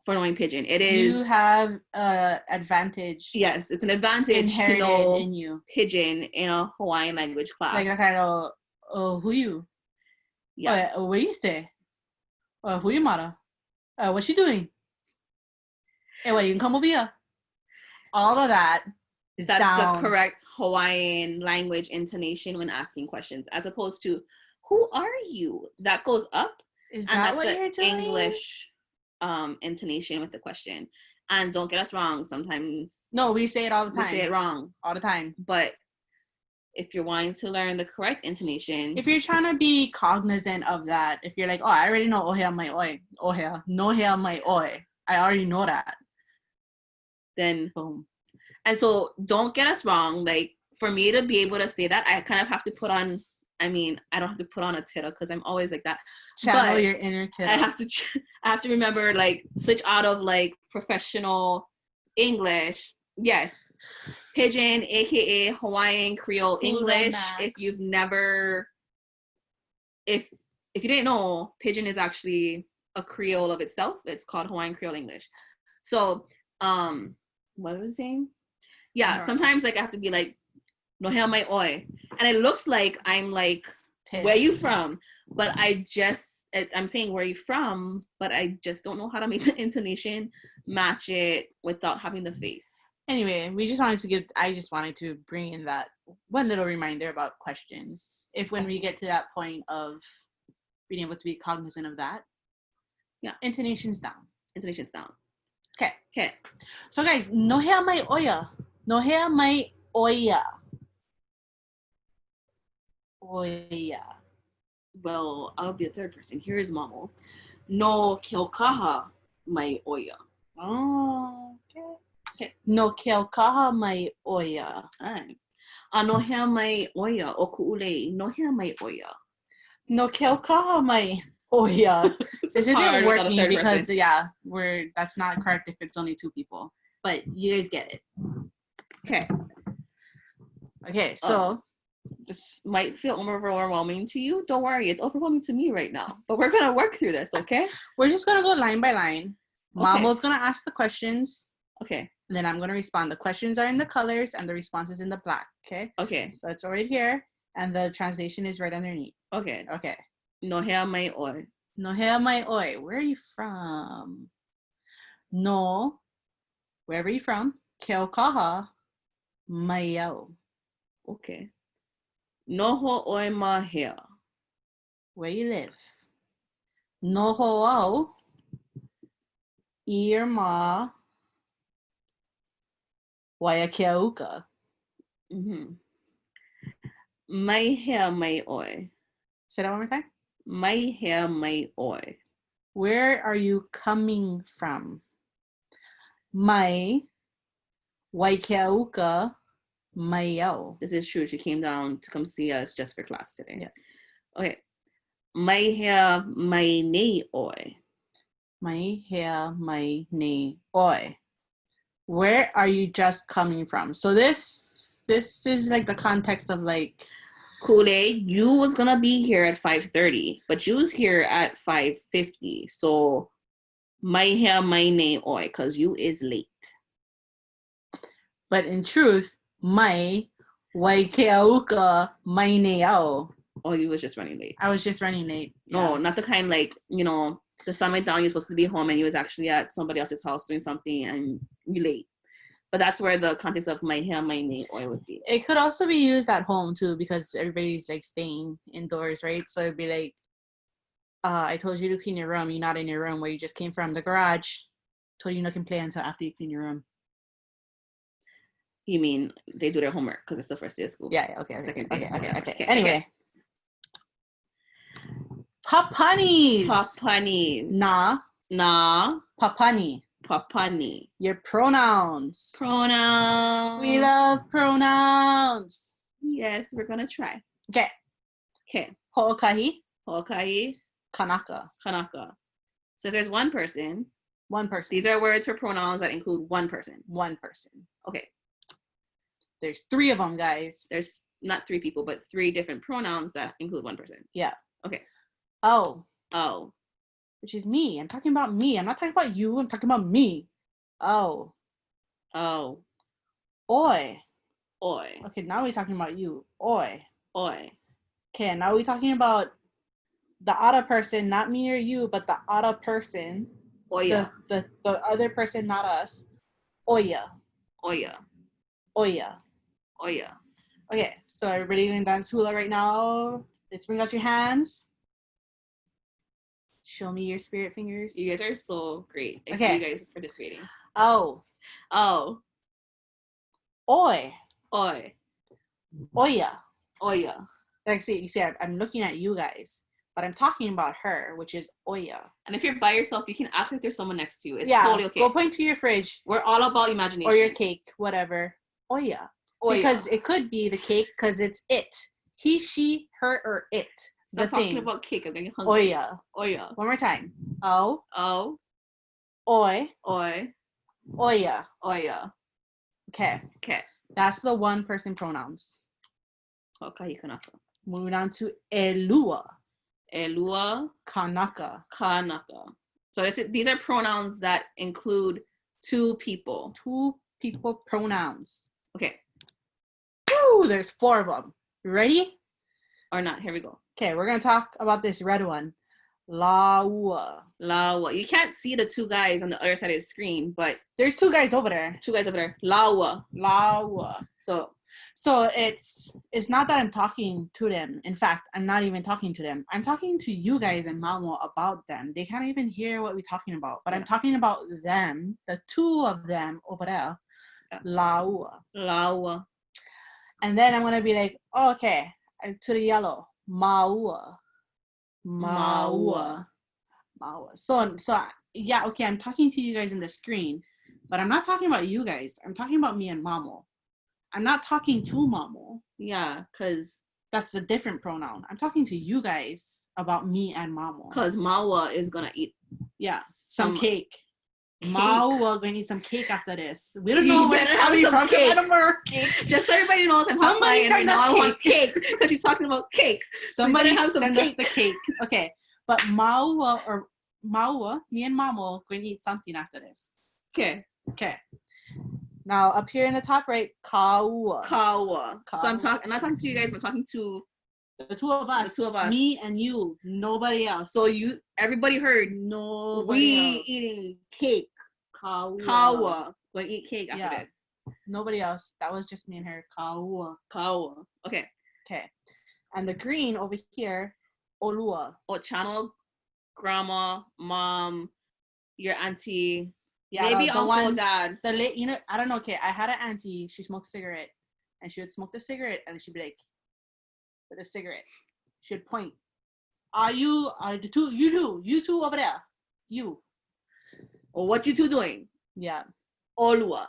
Speaker 2: For knowing Pidgin. It is.
Speaker 1: You have advantage.
Speaker 2: Yes, it's an advantage to know in you. Pidgin in a Hawaiian language class.
Speaker 1: Like a kind of, who you?
Speaker 2: Yeah.
Speaker 1: Where you stay? Who you mara? What's she doing? Hey, what, you can come over here? All of that
Speaker 2: That's
Speaker 1: down.
Speaker 2: the correct Hawaiian language intonation when asking questions, as opposed to "Who are you?" That goes up,
Speaker 1: Is
Speaker 2: and
Speaker 1: that
Speaker 2: that's
Speaker 1: what
Speaker 2: the
Speaker 1: you're doing?
Speaker 2: English intonation with the question. And don't get us wrong, sometimes
Speaker 1: No, we say it all the
Speaker 2: we
Speaker 1: time.
Speaker 2: say it wrong
Speaker 1: all the time.
Speaker 2: But if you're wanting to learn the correct intonation,
Speaker 1: if you're trying to be cognizant of that, if you're like, oh, I already know ohea mai oi, ohea, no hea mai oi, I already know that,
Speaker 2: then
Speaker 1: boom.
Speaker 2: And so don't get us wrong. Like, for me to be able to say that, I kind of have to put on, I don't have to put on a tittle because I'm always like that.
Speaker 1: Channel your inner tittle.
Speaker 2: I have to remember, like, switch out of like professional English. Yes. Pidgin, aka Hawaiian Creole English. If you've never, if you didn't know, Pidgin is actually a Creole of itself. It's called Hawaiian Creole English. So, what was I saying? Yeah, sometimes like I have to be like, no hell my oi. And it looks like I'm like, pissed. Where you from? But I'm saying where you from, but I just don't know how to make the intonation match it without having the face.
Speaker 1: Anyway, I just wanted to bring in that one little reminder about questions. If when we get to that point of being able to be cognizant of that,
Speaker 2: yeah,
Speaker 1: intonation's down. Okay. So guys, no hea mai oya. No hea mai oya. Oya.
Speaker 2: Well, I'll be the third person. Here is Mamo. No keokaha mai oya.
Speaker 1: Oh, okay. No keokaha mai oya.
Speaker 2: Alright. No hea mai oya o ku'ulei. No hea mai oya.
Speaker 1: No keokaha mai oya. This isn't working because that's not correct if it's only two people. But you guys get it. Okay, so
Speaker 2: this might feel overwhelming to you. Don't worry, it's overwhelming to me right now. But we're gonna work through this, okay?
Speaker 1: We're just gonna go line by line.
Speaker 2: Okay.
Speaker 1: Mamo's gonna ask the questions.
Speaker 2: Okay.
Speaker 1: And then I'm gonna respond. The questions are in the colors and the response is in the black. Okay.
Speaker 2: Okay.
Speaker 1: So it's right here, and the translation is right underneath.
Speaker 2: Okay.
Speaker 1: Okay.
Speaker 2: No hea mai oi.
Speaker 1: No hea mai oi. Where are you from? No. Wherever you from? Keokaha mai au.
Speaker 2: Okay. Noho oi ma hea.
Speaker 1: Where you live? Noho au. Irma. Waiakeauka.
Speaker 2: Mm-hmm. Mai hea mai oi.
Speaker 1: Say that one more time.
Speaker 2: Mai hea mai oi.
Speaker 1: Where are you coming from? Mai Waiakeauka mai au.
Speaker 2: This is true. She came down to come see us just for class today.
Speaker 1: Yeah.
Speaker 2: Okay. Mai hea mai nei oi.
Speaker 1: Mai hea mai nei oi. Where are you just coming from? So this is like the context of like,
Speaker 2: Kool-Aid, you was gonna be here at 5:30, but you was here at 5:50. So mai hea mai nei oi, because you is late.
Speaker 1: But in truth, mai Waiakeauka mai nei au.
Speaker 2: Oh, you was just running late.
Speaker 1: I was just running late.
Speaker 2: No, not the kind like, the sun went down, you're supposed to be home and you was actually at somebody else's house doing something and you late. But that's where the context of mai hea mai nei oi would be.
Speaker 1: It could also be used at home too because everybody's like staying indoors, right? So it'd be like, I told you to clean your room. You're not in your room where you just came from the garage. Told you not to play until after you clean your room.
Speaker 2: You mean they do their homework because it's the first day of school?
Speaker 1: Yeah. Okay. Anyway. Papani. Na. Papani. Your pronouns. We love pronouns.
Speaker 2: Yes, we're gonna try.
Speaker 1: Okay. Ho'okahi.
Speaker 2: Kanaka. So if there's one person.
Speaker 1: These
Speaker 2: are words for pronouns that include one person. Okay.
Speaker 1: There's 3 of them, guys.
Speaker 2: There's not 3 people, but 3 different pronouns that include one person.
Speaker 1: Yeah.
Speaker 2: Okay.
Speaker 1: Oh.
Speaker 2: Which
Speaker 1: is me. I'm talking about me. I'm not talking about you. I'm talking about me. Oh. Oi. Okay, now we're talking about you. Oi. Okay, now we're talking about the other person, not me or you, but the other person.
Speaker 2: Oya.
Speaker 1: The other person, not us. Oya. Oya.
Speaker 2: Oya.
Speaker 1: Okay, so everybody in dance hula right now. Let's bring out your hands. Show me your spirit fingers.
Speaker 2: You guys are so great. I
Speaker 1: Okay.
Speaker 2: see you guys participating.
Speaker 1: Oh.
Speaker 2: Oh.
Speaker 1: Oi.
Speaker 2: Oi.
Speaker 1: Oya.
Speaker 2: Oya.
Speaker 1: Like, see, you see, I'm looking at you guys, but I'm talking about her, which is Oya.
Speaker 2: And if you're by yourself, you can act like there's someone next to you. It's
Speaker 1: yeah,
Speaker 2: totally okay.
Speaker 1: Go point to your fridge.
Speaker 2: We're all about imagination.
Speaker 1: Or your cake, whatever. Oya.
Speaker 2: Oya.
Speaker 1: Because it could be the cake because it's it. He, she, her, or it.
Speaker 2: Stop
Speaker 1: the
Speaker 2: talking
Speaker 1: thing.
Speaker 2: about cake. I'm getting hungry.
Speaker 1: Oya.
Speaker 2: Oya.
Speaker 1: One more time. Oh.
Speaker 2: Oh.
Speaker 1: Oi.
Speaker 2: Oi.
Speaker 1: Oya.
Speaker 2: Oya.
Speaker 1: Okay.
Speaker 2: Okay.
Speaker 1: That's the one person pronouns.
Speaker 2: Okay, kanaka.
Speaker 1: Moving on to Elua.
Speaker 2: Elua.
Speaker 1: Kanaka.
Speaker 2: Kanaka. So these are pronouns that include two people.
Speaker 1: Two people pronouns.
Speaker 2: Okay.
Speaker 1: Woo! There's 4 of them. You ready?
Speaker 2: Or not. Here we go.
Speaker 1: Okay, we're going to talk about this red one. Laua.
Speaker 2: Lawa. You can't see the two guys on the other side of the screen, but
Speaker 1: there's 2 guys over there.
Speaker 2: 2 guys over there. Lawa.
Speaker 1: Laua. So it's not that I'm talking to them. In fact, I'm not even talking to them. I'm talking to you guys and Mamo about them. They can't even hear what we're talking about. But yeah. I'm talking about them, the 2 of them over there. Yeah. Laua.
Speaker 2: Laua.
Speaker 1: And then I'm going to be like, oh, okay, to the yellow. Maua. Maua. Maua. So yeah, okay, I'm talking to you guys in the screen, but I'm not talking about you guys. I'm talking about me and Mamo. I'm not talking to Mamo.
Speaker 2: Yeah, because
Speaker 1: that's a different pronoun. I'm talking to you guys about me and Mamo.
Speaker 2: Because Mawa is going to eat
Speaker 1: some cake. Mawa going to eat some cake after this. We don't know where it's coming from.
Speaker 2: Cake.
Speaker 1: I don't know cake.
Speaker 2: Just so everybody knows, I'm
Speaker 1: somebody
Speaker 2: and right now
Speaker 1: cake.
Speaker 2: I want cake because she's talking about cake.
Speaker 1: Somebody send us the cake. Okay, but Maua, me and Mamo going to eat something after this.
Speaker 2: Okay.
Speaker 1: Now up here in the top right, Kaua.
Speaker 2: So I'm not talking to you guys. I'm talking to
Speaker 1: the 2 of us.
Speaker 2: The 2 of us.
Speaker 1: Me and you. Nobody else.
Speaker 2: So everybody heard.
Speaker 1: Nobody else.
Speaker 2: Eating cake.
Speaker 1: Kaua.
Speaker 2: Going to eat cake after this.
Speaker 1: Nobody else. That was just me and her. Kaua.
Speaker 2: Okay.
Speaker 1: And the green over here, Olua.
Speaker 2: Channel, grandma, mom, your auntie.
Speaker 1: Yeah,
Speaker 2: maybe uncle, dad.
Speaker 1: I don't know. Okay, I had an auntie. She smoked a cigarette, and she would smoke the cigarette, and she'd be like, with a cigarette, she'd point. You two over there, you.
Speaker 2: Or what you 2 doing?
Speaker 1: Yeah.
Speaker 2: Olua.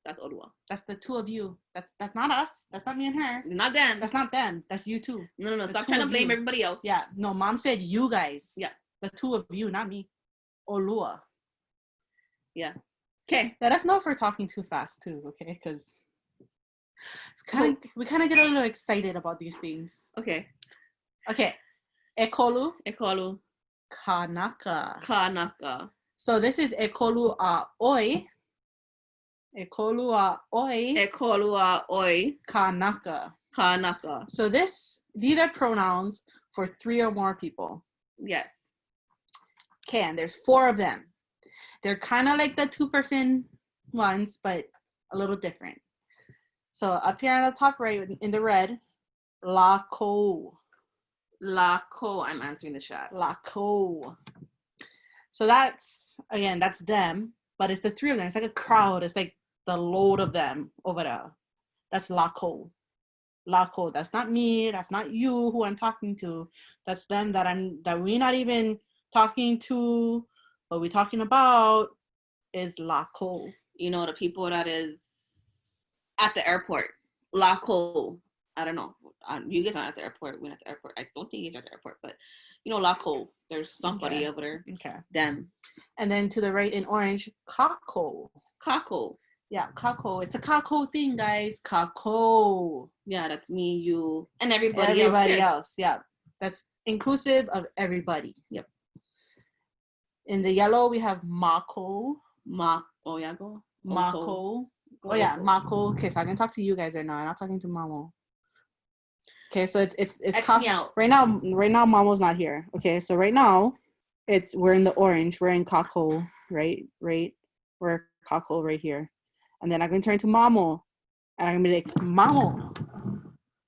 Speaker 1: That's
Speaker 2: Olua.
Speaker 1: That's the 2 of you. That's not us. That's not me and her.
Speaker 2: Not them.
Speaker 1: That's not them. That's you 2.
Speaker 2: No. Stop trying to blame everybody else.
Speaker 1: Yeah. No, Mom said you guys.
Speaker 2: Yeah.
Speaker 1: The 2 of you, not me. Olua.
Speaker 2: Yeah. Okay.
Speaker 1: Let us know if we're talking too fast too, okay? Because we kind of get a little excited about these things.
Speaker 2: Okay.
Speaker 1: Ekolu.
Speaker 2: Kanaka.
Speaker 1: So this is ekolu a oi. Kanaka. So these are pronouns for 3 or more people.
Speaker 2: Yes.
Speaker 1: Okay, and there's 4 of them. They're kind of like the 2-person ones, but a little different. So up here on the top right, in the red, Lako.
Speaker 2: I'm answering the chat.
Speaker 1: Lako. So that's them, but it's the 3 of them. It's like a crowd. It's like the load of them over there. That's Lako. That's not me. That's not you who I'm talking to. That's them that we're not even talking to. What we're talking about is Lako.
Speaker 2: The people that is at the airport. Lako. I don't know. You guys aren't at the airport. We're at the airport. I don't think you guys are at the airport, but Lako. There's somebody over there.
Speaker 1: Okay.
Speaker 2: Them.
Speaker 1: And then to the right in orange, Kako. Yeah, Kako. It's a Kako thing, guys. Kako.
Speaker 2: Yeah, that's me, you, and everybody
Speaker 1: else. Yeah. That's inclusive of everybody.
Speaker 2: Yep.
Speaker 1: In the yellow, we have Mako.
Speaker 2: Mako.
Speaker 1: Mako. Oh yeah, Mako. Okay, so I can talk to you guys right now. I'm not talking to Mamo. Okay, so it's right now. Mamo's not here. Okay, so right now, we're in the orange. We're in Kako, right? We're Kako right here, And then I'm going to turn to mamo. And I'm going to be like, mamo.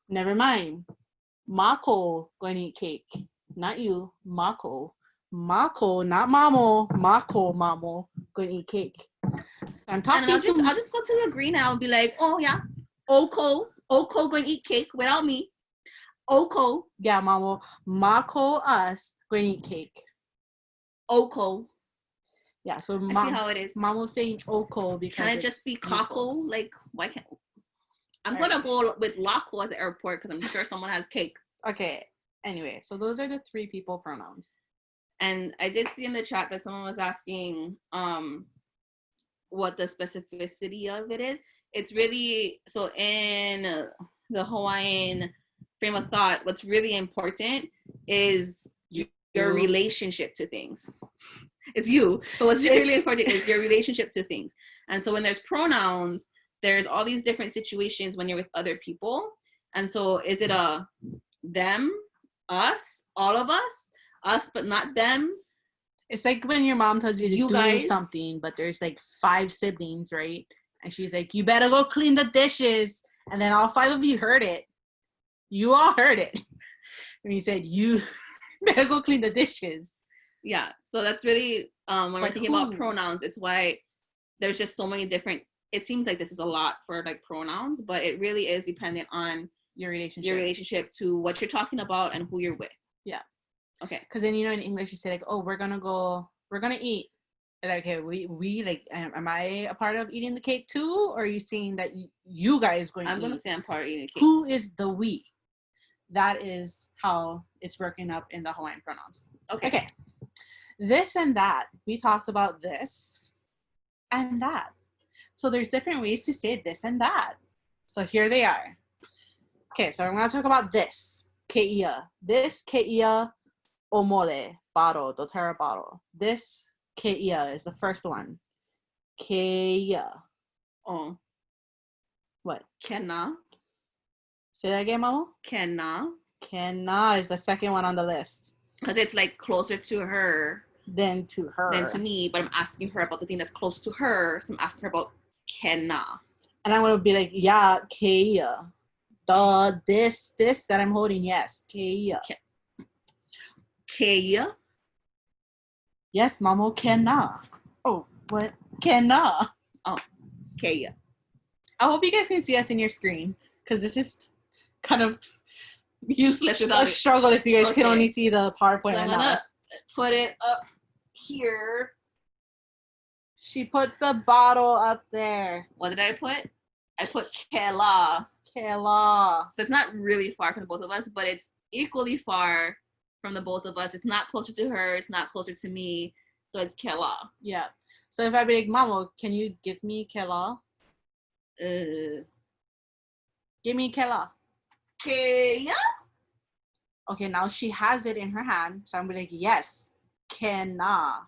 Speaker 1: Never mind. Mako going to eat cake. Not you. Mako. Mako, not mamo. Mako, mamo going to eat cake. So I'm talking
Speaker 2: I'll just go to the green and I'll be like, oh yeah, Oko going to eat cake without me. Oko.
Speaker 1: Yeah, mamo. Mako us going to eat cake.
Speaker 2: Oko.
Speaker 1: Yeah, so
Speaker 2: I see how it is.
Speaker 1: Mamo saying Oko because
Speaker 2: can I just be Kako? Like, why can't I'm gonna go with Lako at the airport because I'm sure someone has cake.
Speaker 1: Okay. Anyway, so those are the 3 people pronouns.
Speaker 2: And I did see in the chat that someone was asking what the specificity of it is. It's really, so in the Hawaiian frame of thought, what's really important is your relationship to things. It's you. But what's really important is your relationship to things. And so when there's pronouns, there's all these different situations when you're with other people. And so is it a them, us, all of us but not them?
Speaker 1: It's like when your mom tells you to do
Speaker 2: guys,
Speaker 1: something, but there's like 5 siblings, right? And she's like, you better go clean the dishes. And then all 5 of you heard it. You all heard it. And he said, you better go clean the dishes.
Speaker 2: Yeah. So that's really, when we're thinking about pronouns, it's why there's just so many different, it seems like this is a lot for like pronouns, but it really is dependent on your relationship to what you're talking about and who you're with.
Speaker 1: Yeah.
Speaker 2: Okay.
Speaker 1: Because then, you know, in English, you say like, oh, we're going to eat. Like, okay, we like, am I a part of eating the cake too? Or are you saying that you guys going to eat?
Speaker 2: I'm going to say I'm part of eating the cake.
Speaker 1: Who is the we? That is how it's broken up in the Hawaiian pronouns. Okay. This and that. We talked about this and that. So there's different ways to say this and that. So here they are. Okay, so I'm going to talk about this. Keia. This keia omole bottle, doTERRA bottle. This keia is the first one. Keia.
Speaker 2: Oh.
Speaker 1: What?
Speaker 2: Kenna.
Speaker 1: Say that again, Mama?
Speaker 2: Kenna.
Speaker 1: Kenna is the second one on the list.
Speaker 2: Because it's like closer to her
Speaker 1: than to her.
Speaker 2: Than to me, but I'm asking her about the thing that's close to her. So I'm asking her about Kenna.
Speaker 1: And I'm going to be like, yeah, Keia. This that I'm holding, yes. Keia.
Speaker 2: Keia?
Speaker 1: Yes, Mama, Kenna. Oh, what? Kenna.
Speaker 2: Oh, Keia.
Speaker 1: I hope you guys can see us in your screen, because this is kind of
Speaker 2: useless without
Speaker 1: a struggle if you guys can only see the PowerPoint.
Speaker 2: So I'm gonna put it up here.
Speaker 1: She put the bottle up there.
Speaker 2: What did I put? I put Kela.
Speaker 1: Kela.
Speaker 2: So it's not really far from the both of us, but it's equally far from the both of us. It's not closer to her. It's not closer to me. So it's Kela.
Speaker 1: Yeah. So if I be like, Mamo, can you give me Kela? Give me Kela.
Speaker 2: Keia?
Speaker 1: Okay, now she has it in her hand. So I'm like, yes. Kenna.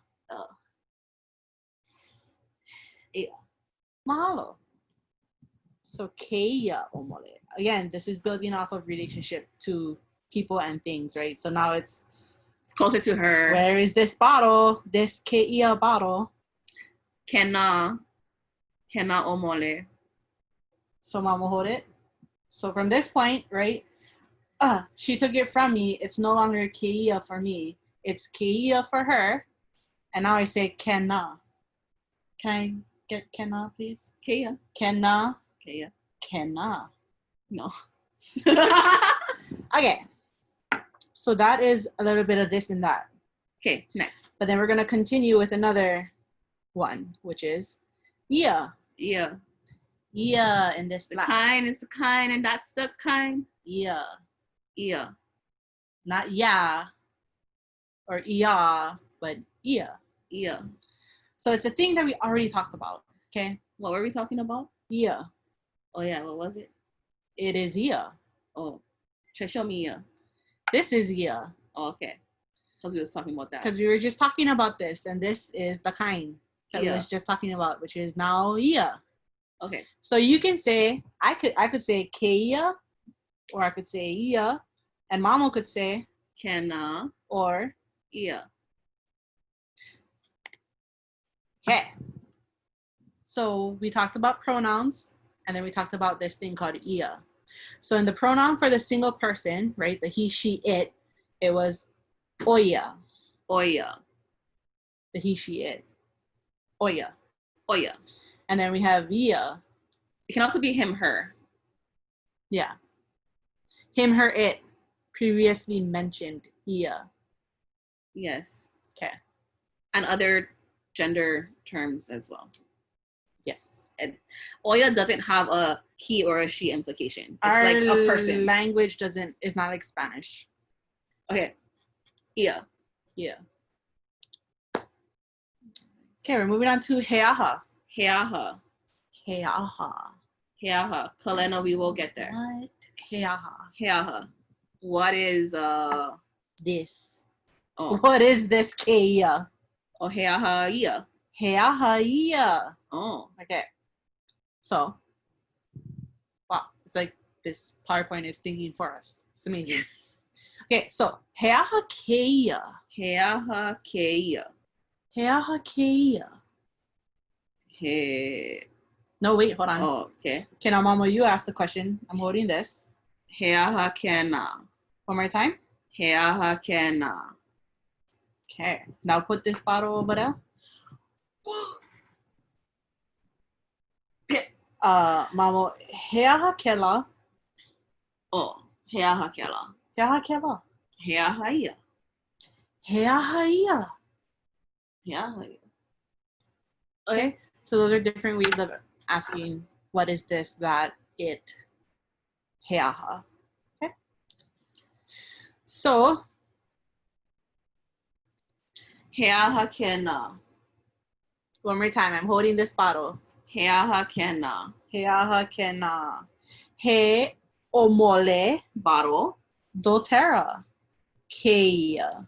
Speaker 2: Yeah.
Speaker 1: Mahalo. So keia omole. Again, this is building off of relationship to people and things, right? So now it's
Speaker 2: closer to her.
Speaker 1: Where is this bottle? This keia bottle.
Speaker 2: Kenna omole.
Speaker 1: So Mama hold it. So from this point, right? She took it from me. It's no longer keia for me. It's keia for her. And now I say kenna. Can I get kenna, please?
Speaker 2: Keia.
Speaker 1: Kenna.
Speaker 2: Keia.
Speaker 1: Kenna.
Speaker 2: No.
Speaker 1: Okay. So that is a little bit of this and that.
Speaker 2: Okay, next.
Speaker 1: But then we're going to continue with another one, which is yeah.
Speaker 2: Yeah.
Speaker 1: Yeah, in this
Speaker 2: The kind is the kind, and that's the kind.
Speaker 1: Yeah.
Speaker 2: Yeah.
Speaker 1: Not yeah or yeah, but yeah.
Speaker 2: Yeah.
Speaker 1: So it's a thing that we already talked about, okay?
Speaker 2: What were we talking about?
Speaker 1: Yeah.
Speaker 2: Oh, yeah, what was it?
Speaker 1: It is yeah.
Speaker 2: Oh, show me yeah.
Speaker 1: This is yeah.
Speaker 2: Oh, okay. Because we was talking about that.
Speaker 1: Because we were just talking about this, and this is the kind that we was just talking about, which is now yeah.
Speaker 2: Okay.
Speaker 1: So you can say, I could say keia, or I could say yeah, and Mamo could say
Speaker 2: kenna
Speaker 1: or
Speaker 2: yeah.
Speaker 1: Okay. So we talked about pronouns, and then we talked about this thing called ia. So in the pronoun for the single person, right, the he, she, it was oya.
Speaker 2: Oya.
Speaker 1: The he, she, it. Oya.
Speaker 2: Oya.
Speaker 1: And then we have ia.
Speaker 2: It can also be him, her.
Speaker 1: Yeah. Him, her, it. Previously mentioned ia.
Speaker 2: Yes.
Speaker 1: Okay.
Speaker 2: And other gender terms as well.
Speaker 1: Yes.
Speaker 2: Oya doesn't have a he or a she implication. It's
Speaker 1: our
Speaker 2: like a person.
Speaker 1: Language is not like Spanish.
Speaker 2: Okay. Ia.
Speaker 1: Yeah. Okay, we're moving on to heaha.
Speaker 2: Heaha.
Speaker 1: Heaha.
Speaker 2: Heaha. Kalena, we will get there.
Speaker 1: What? Heaha.
Speaker 2: Heaha. What is
Speaker 1: This.
Speaker 2: oh
Speaker 1: What is this keia?
Speaker 2: oh heaha ia.
Speaker 1: Heaha ia.
Speaker 2: Oh.
Speaker 1: Okay. So, wow, it's like this PowerPoint is thinking for us. It's amazing.
Speaker 2: Yes.
Speaker 1: Okay, so heaha keia.
Speaker 2: Heaha keia.
Speaker 1: Heaha keia.
Speaker 2: He.
Speaker 1: No, wait, hold on.
Speaker 2: Oh, okay.
Speaker 1: Okay, now, Mama, you ask the question. I'm holding this.
Speaker 2: Heaha kena.
Speaker 1: One more time.
Speaker 2: Heaha kena.
Speaker 1: Okay, now put this bottle over there. Mamo, heaha kela.
Speaker 2: Oh, heaha kela.
Speaker 1: Heaha kela.
Speaker 2: Heaha ia.
Speaker 1: Heaha ia.
Speaker 2: Heaha ia.
Speaker 1: Okay, so those are different ways of asking what is this, that, it. Heaha. Okay. So,
Speaker 2: Heaha kena.
Speaker 1: one more time, I'm holding this bottle.
Speaker 2: Heaha kena.
Speaker 1: Heaha kena. He omole
Speaker 2: Bottle.
Speaker 1: doTERRA. Keia.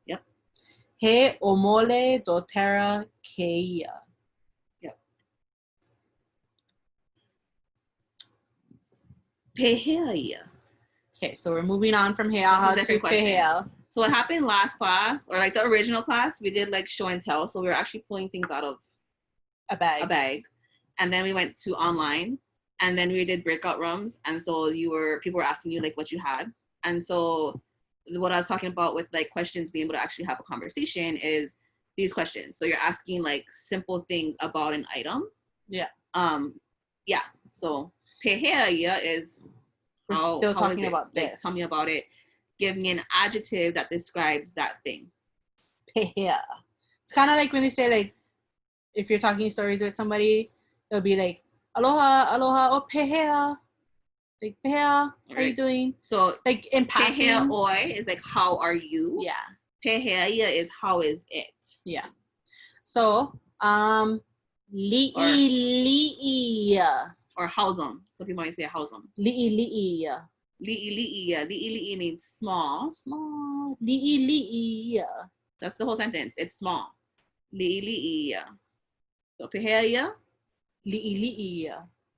Speaker 2: Yep.
Speaker 1: He omole doTERRA keia.
Speaker 2: Yep. Pehea ia.
Speaker 1: Okay, so we're moving on from heaha to pehea.
Speaker 2: So what happened last class, or like the original class, we did like show and tell. So we were actually pulling things out of
Speaker 1: A bag.
Speaker 2: And then we went to online, and then we did breakout rooms. And so people were asking you like what you had. And so what I was talking about with like questions, being able to actually have a conversation, is these questions. So you're asking like simple things about an item.
Speaker 1: Yeah.
Speaker 2: Yeah. So pehea ia is
Speaker 1: We're still talking about this.
Speaker 2: Like, tell me about it. Give me an adjective that describes that thing.
Speaker 1: Pehea. It's kind of like when they say, like, if you're talking stories with somebody, it'll be like, aloha, aloha, oh, pehea. Like, pehea, how are you doing?
Speaker 2: So,
Speaker 1: like, in passing.
Speaker 2: Pehea oi is like, how are you?
Speaker 1: Yeah.
Speaker 2: Pehea ia is, how is it?
Speaker 1: Yeah. So, li'i.
Speaker 2: Or hausum. Some people might say hausum.
Speaker 1: Li'i.
Speaker 2: Li'i means small.
Speaker 1: Small. Li'i.
Speaker 2: That's the whole sentence. It's small. Li'i. So pehea ia.
Speaker 1: Li'i.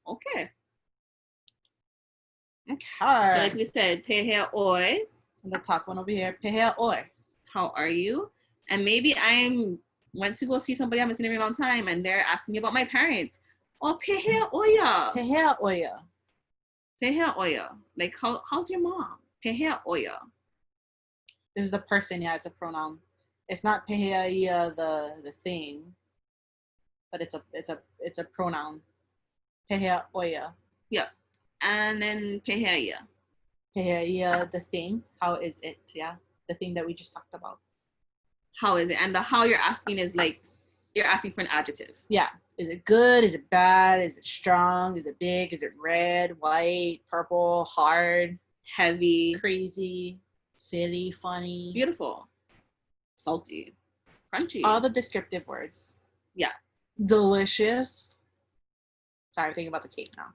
Speaker 2: Okay.
Speaker 1: Okay.
Speaker 2: So like we said, pehea oi.
Speaker 1: And the top one over here, pehea oi.
Speaker 2: How are you? And maybe went to go see somebody I haven't seen in a long time, and they're asking me about my parents. Oh, pehea oya.
Speaker 1: Pehea oya.
Speaker 2: Pehea oya. Like, how's your mom? Pehea oya.
Speaker 1: This is the person. Yeah, it's a pronoun. It's not pehea ia, the thing, but it's a pronoun. Pehea oya.
Speaker 2: Yeah. And then pehea ia.
Speaker 1: Pehea ia, the thing. How is it? Yeah, the thing that we just talked about.
Speaker 2: How is it? And the how you're asking is like, you're asking for an adjective.
Speaker 1: Yeah. Is it good? Is it bad? Is it strong? Is it big? Is it red, white, purple, hard,
Speaker 2: heavy,
Speaker 1: crazy, silly, funny,
Speaker 2: beautiful, salty, crunchy?
Speaker 1: All the descriptive words.
Speaker 2: Yeah.
Speaker 1: Delicious. Sorry, I'm thinking about the cake now.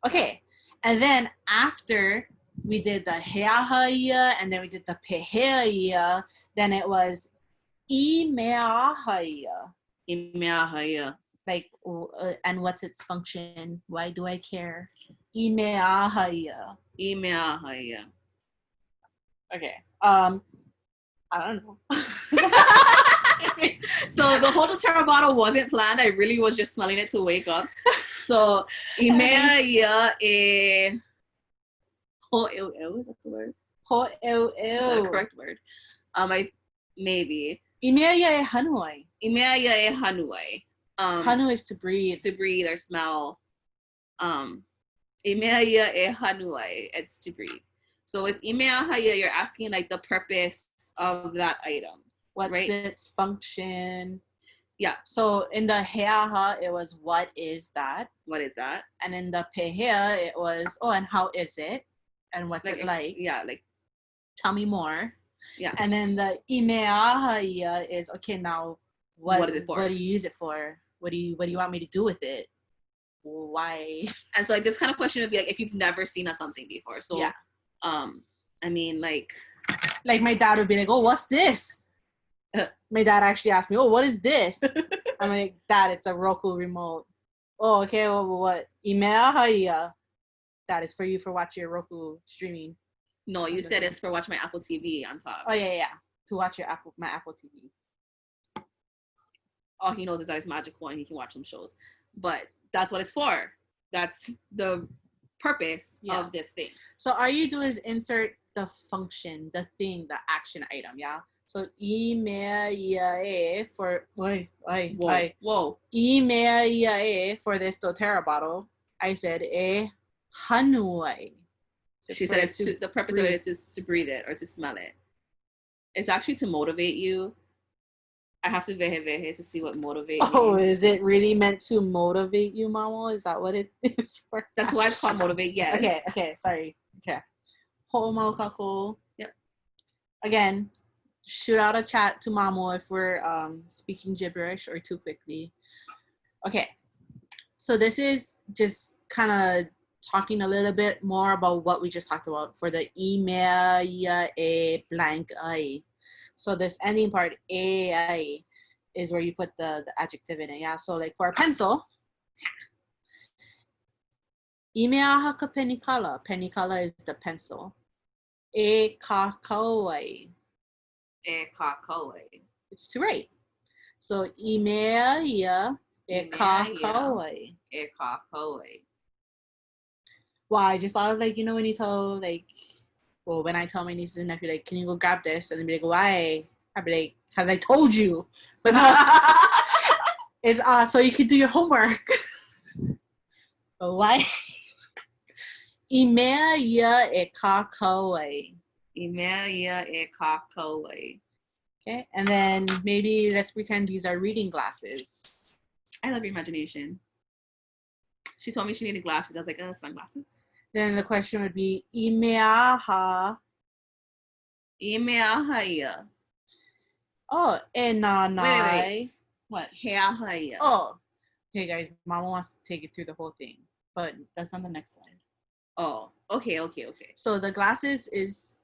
Speaker 1: Okay. And then after we did the heaha ia and then we did the pehea ia, then it was imeaha ia.
Speaker 2: Imeaha ia.
Speaker 1: Like, and what's its function? Why do I care? Imeaha ia.
Speaker 2: Imeaha ia.
Speaker 1: Okay. I don't know.
Speaker 2: So the whole doTERRA bottle wasn't planned. I really was just smelling it to wake up. So, imea ia e ho'eu, is that the word?
Speaker 1: Ho'eu.
Speaker 2: Is that a correct word? Maybe.
Speaker 1: Imea ia e hanuai.
Speaker 2: Imea ia e hanuai.
Speaker 1: Hanu is to breathe.
Speaker 2: To breathe or smell. Imea ia e hanuai. It's to breathe. So with imea haya, you're asking like the purpose of that item.
Speaker 1: What's
Speaker 2: right?
Speaker 1: its function?
Speaker 2: Yeah.
Speaker 1: So in the heaha, it was what is that?
Speaker 2: What is that?
Speaker 1: And in the pehea, it was and how is it? And what's it like?
Speaker 2: Yeah, like
Speaker 1: tell me more.
Speaker 2: Yeah.
Speaker 1: And then the imeahaya is okay, now what is it for? What do you use it for? What do you want me to do with it? Why?
Speaker 2: And so like this kind of question would be like if you've never seen something before. So
Speaker 1: yeah.
Speaker 2: I mean like
Speaker 1: my dad would be like, oh, what's this? My dad actually asked me, oh, what is this? I'm like, Dad, it's a Roku remote. Oh, okay, well, what? Imeahaya. That is for you for watching your Roku streaming.
Speaker 2: No, you said it's for watch my Apple TV on top.
Speaker 1: Oh, yeah. To watch my Apple TV.
Speaker 2: All he knows is that it's magical and he can watch some shows. But that's what it's for. That's the purpose of this thing. So all you do is insert the function, the thing, the action item, yeah? So imeaie for whoa. Imeaie for this doTERRA bottle. I said e hanuai. She said it's the purpose of it is to breathe it or to smell it. It's actually to motivate you. I have to vehe to see what motivate me. Oh, is it really meant to motivate you, Mamo? Is that what it is for? That's why it's called motivate, yes. Okay, sorry. Okay. Ho'omaukaku. Yep. Again, shoot out a chat to Mamo if we're speaking gibberish or too quickly. Okay. So this is just kind of talking a little bit more about what we just talked about for the imea e blank I. So this ending part, ai, is where you put the adjective in it, yeah? So like for a pencil, imea ka penikala. Penikala is the pencil. E kakauai. E kakauai. It's to write. So imea ia e kakauai. E kakauai. Wow, I just thought of like, when you tell like, well, when I tell my nieces and nephews, like, can you go grab this? And they'd be like, why? I'd be like, because I told you. But no, it's so you can do your homework. But why? Imea ia e kakauai. Imea ia e kakauai. Okay, and then maybe let's pretend these are reading glasses. I love your imagination. She told me she needed glasses. I was like, sunglasses. Then the question would be, imeaha. Imeahaia. Oh, enanai. Wait. What? Heahaia. Oh. Okay, guys, Mama wants to take it through the whole thing, but that's on the next slide. Oh, okay. So the glasses is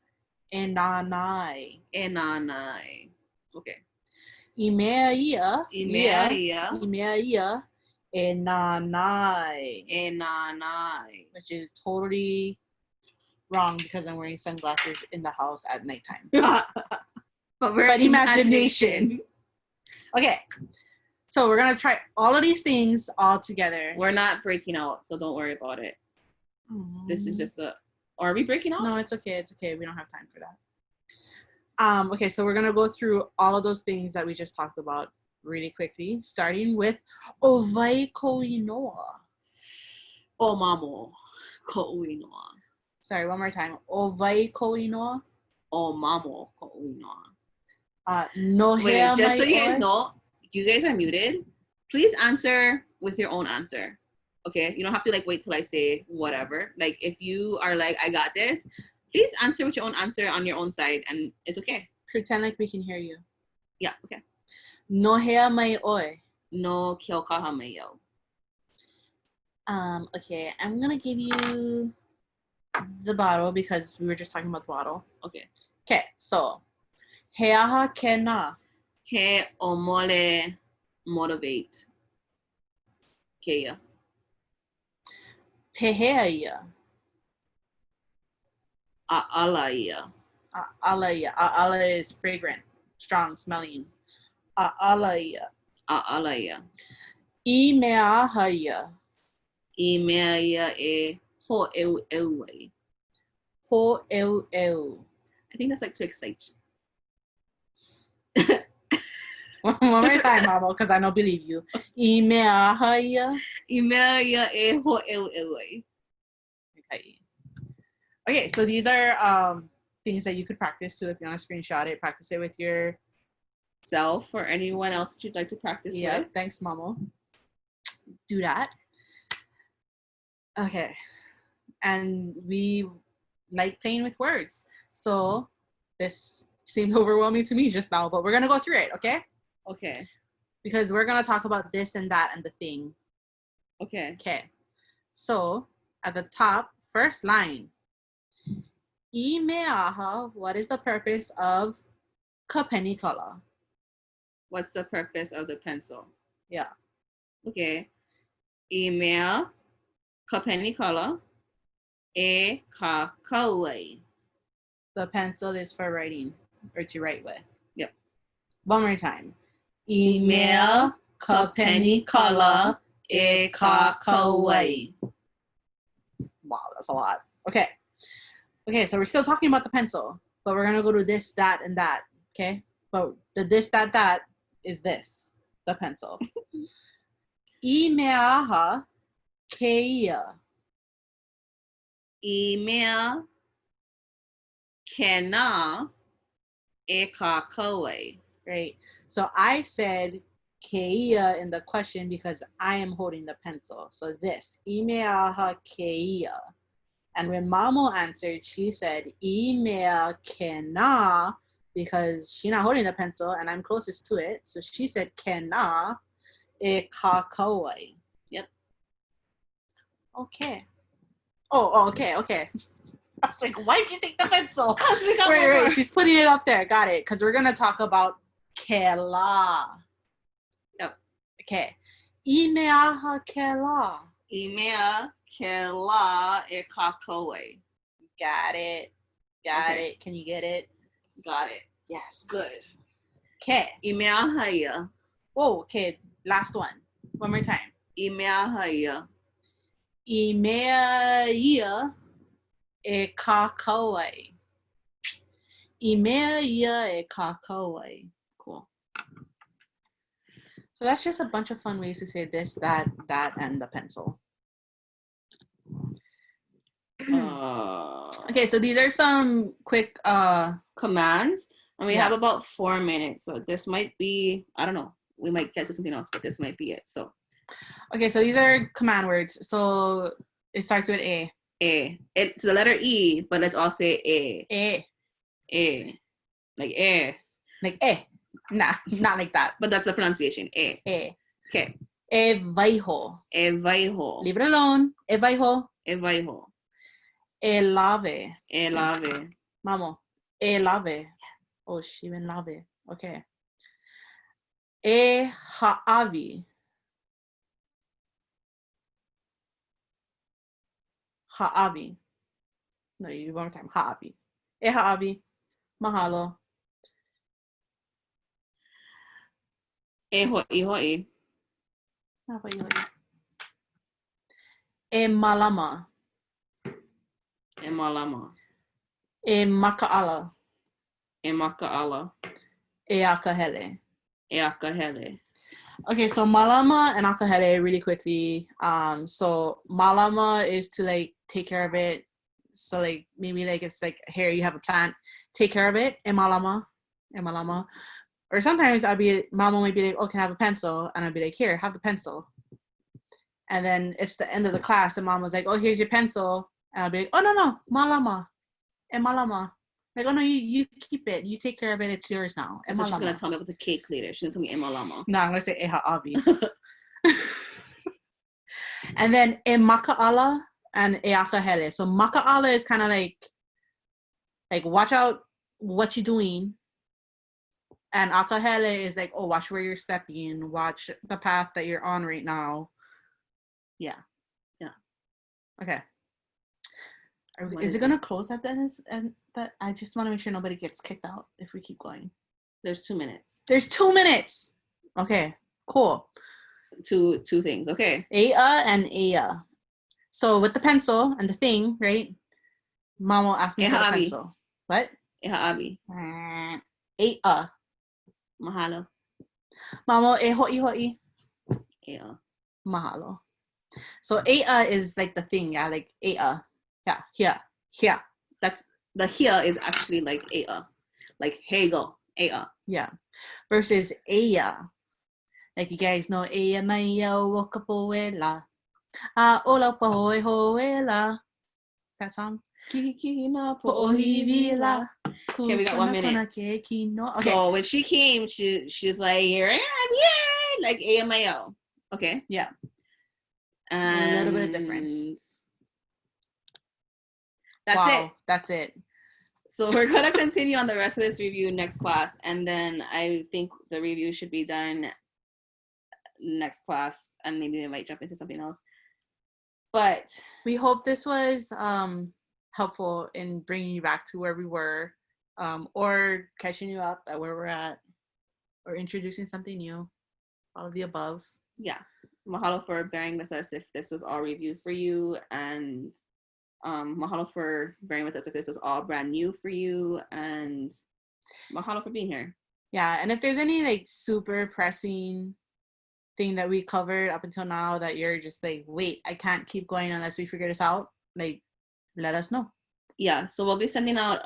Speaker 2: enanai. Enanai. Okay. Imeaia. Imeaia. Enanai. Which is totally wrong because I'm wearing sunglasses in the house at nighttime. but imagination. Okay. So we're going to try all of these things all together. We're not breaking out, so don't worry about it. This is just are we breaking out? No, it's okay. We don't have time for that. Okay, so we're going to go through all of those things that we just talked about really quickly, starting with Ovai Koinoa. O Mamo Koinoa. Sorry, one more time. Ovai Koinoa. O Mamo Koinoa. No. Wait, just so you guys know, you guys are muted. Please answer with your own answer. Okay? You don't have to like wait till I say whatever. Like if you are like, I got this, please answer with your own answer on your own side and it's okay. Pretend like we can hear you. Yeah, okay. No hea mai oe. No kiokaha mai yo. Okay, I'm gonna give you the bottle because we were just talking about the bottle. Okay, so heaha kena. He omole motivate. Keia. Peheaia. A'alaia. A'alaia. A'ala is fragrant, strong, smelling.
Speaker 1: A'alaya.
Speaker 2: A'alaya.
Speaker 1: Imeahaya.
Speaker 2: Imeaya e ho'eu'eu.
Speaker 1: Ho'eu'eu.
Speaker 2: I think that's like to excite
Speaker 1: One more time, Mama, because I don't believe you. Imeahaya.
Speaker 2: you. Imeaya e ho'eu'eu.
Speaker 1: Okay, so these are things that you could practice too. If you want to screenshot it, practice it with your
Speaker 2: Self or anyone else that you'd like to practice with.
Speaker 1: Thanks, Mama. Do that. Okay, and we like playing with words. So this seemed overwhelming to me just now, but we're gonna go through it, okay?
Speaker 2: Okay.
Speaker 1: Because we're gonna talk about this and that and the thing.
Speaker 2: Okay.
Speaker 1: Okay. So at the top, first line. Imeaha, what is the purpose of kapenikala?
Speaker 2: What's the purpose of the pencil?
Speaker 1: Yeah.
Speaker 2: Okay. Email kapenikala e kakauai.
Speaker 1: The pencil is for writing or to write with.
Speaker 2: Yep.
Speaker 1: One more time.
Speaker 2: Email
Speaker 1: kapenikala e kakauai. Wow, that's a lot. Okay. Okay, so we're still talking about the pencil, but we're gonna go to this, that, and that. Okay? But the this, that is this, the pencil. Imeaha keia.
Speaker 2: Email kana e kakauai.
Speaker 1: Right? So I said keia in the question because I am holding the pencil. So this, imeaha keia. And when Mamo answered, she said, Imea kena, because she's not holding the pencil and I'm closest to it. So she said, Kena e kakauai.
Speaker 2: Yep.
Speaker 1: Okay. Oh, okay. I was like, why'd you take the pencil? Wait, she's putting it up there. Got it. Because we're going to talk about kela.
Speaker 2: Yep.
Speaker 1: Okay. Imeaha kela.
Speaker 2: Email kela e kakauai.
Speaker 1: Got it. Got it. Can you get it?
Speaker 2: Got it.
Speaker 1: Yes.
Speaker 2: Good.
Speaker 1: Okay.
Speaker 2: Imeahaya.
Speaker 1: Oh, okay. Last one. One more time.
Speaker 2: Imeahaya.
Speaker 1: Imeia e kakauai. Imeia e kakauai. Cool. So that's just a bunch of fun ways to say this, that, and the pencil. Okay, so these are some quick
Speaker 2: commands, and we have about 4 minutes. So this might be, I don't know, we might get to something else, but this might be it. So
Speaker 1: okay, so these are command words. So it starts with A.
Speaker 2: A. It's the letter E, but let's all say A.
Speaker 1: A.
Speaker 2: A. Like A.
Speaker 1: Like A. Nah, not like that.
Speaker 2: But that's the pronunciation. A.
Speaker 1: A.
Speaker 2: Okay.
Speaker 1: E vaiho.
Speaker 2: E vaiho.
Speaker 1: Leave it alone. E vaiho.
Speaker 2: E vaiho.
Speaker 1: E lave.
Speaker 2: E lave.
Speaker 1: Mamo. E lave. Oh, she even lave. Okay. E ha'avi. Ha'avi. No, you do one more time. Ha'avi. E ha'avi. Mahalo.
Speaker 2: E ho'i ho'i.
Speaker 1: E malama.
Speaker 2: E malama.
Speaker 1: E maka'ala.
Speaker 2: E maka'ala.
Speaker 1: E akahele.
Speaker 2: E akahele.
Speaker 1: Okay, so malama and akahele really quickly. So malama is to like take care of it. So like maybe like it's like here you have a plant, take care of it. E malama. Or sometimes mama might be like, oh, can I have a pencil? And I'd be like, here, have the pencil. And then it's the end of the class and mom was like, oh, here's your pencil. And I'll be like, oh, no, malama. E malama. Like, oh, no, you keep it. You take care of it. It's yours now.
Speaker 2: So she's going to tell me about the cake later. She's going to tell me e malama.
Speaker 1: No, I'm going to say e ha'avi. And then e maka'ala and e akahele. So maka'ala is kind of like watch out what you're doing. And akahele is like, oh, watch where you're stepping. Watch the path that you're on right now. Yeah. Okay. Is it going to close at that? And that I just want to make sure nobody gets kicked out if we keep going.
Speaker 2: There's 2 minutes.
Speaker 1: There's 2 minutes. Okay, cool.
Speaker 2: Two things. Okay.
Speaker 1: Ea and Ea. So with the pencil and the thing, right? Mom will ask me for the
Speaker 2: Eha abi.
Speaker 1: pencil. What?
Speaker 2: Eha abi.
Speaker 1: Ea.
Speaker 2: Mahalo.
Speaker 1: Mamo e ho'i ho'i.
Speaker 2: Ea.
Speaker 1: Mahalo. So Ea is like the thing, yeah, like Ea. Yeah, here.
Speaker 2: That's the here is actually like Ea. Like Hegel. Ea.
Speaker 1: Yeah. Versus Ea. Like you guys know Ea Maya Wakapoela. Ola Pohoela. That song?
Speaker 2: Kikina
Speaker 1: Po'ohivila.
Speaker 2: Okay, we got 1 minute.
Speaker 1: Okay.
Speaker 2: So when she came, she's like, here I am, yeah, like AMIO. Okay.
Speaker 1: Yeah.
Speaker 2: And
Speaker 1: a little bit of difference.
Speaker 2: That's it.
Speaker 1: That's it.
Speaker 2: So we're gonna continue on the rest of this review next class, and then I think the review should be done next class, and maybe we might jump into something else. But
Speaker 1: we hope this was helpful in bringing you back to where we were, or catching you up at where we're at, or introducing something new. All of the above.
Speaker 2: Yeah. Mahalo for bearing with us if this was all review for you, and mahalo for bearing with us if this was all brand new for you, and mahalo for being here.
Speaker 1: Yeah, and if there's any like super pressing thing that we covered up until now that you're just like, wait, I can't keep going unless we figure this out, like, let us know.
Speaker 2: Yeah, so we'll be sending out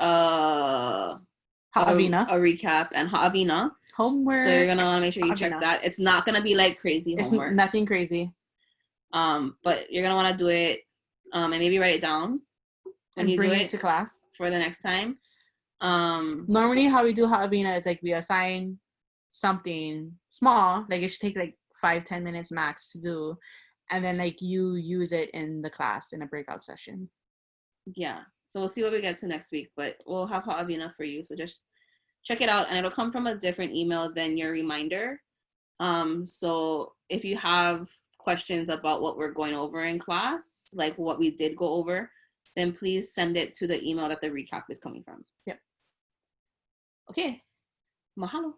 Speaker 1: Ha'avina.
Speaker 2: a recap and ha'avina
Speaker 1: homework.
Speaker 2: So you're gonna want to make sure you check that. It's not gonna be like crazy homework.
Speaker 1: It's nothing crazy.
Speaker 2: But you're gonna want to do it, and maybe write it down when you
Speaker 1: bring
Speaker 2: do
Speaker 1: it to class
Speaker 2: for the next time.
Speaker 1: Normally, how we do ha'avina is like we assign something small, like it should take like 5-10 minutes max to do, and then like you use it in the class in a breakout session.
Speaker 2: Yeah. So we'll see what we get to next week, but we'll have ha'avina for you. So just check it out, and it'll come from a different email than your reminder. So if you have questions about what we're going over in class, like what we did go over, then please send it to the email that the recap is coming from.
Speaker 1: Yep.
Speaker 2: Okay. Mahalo.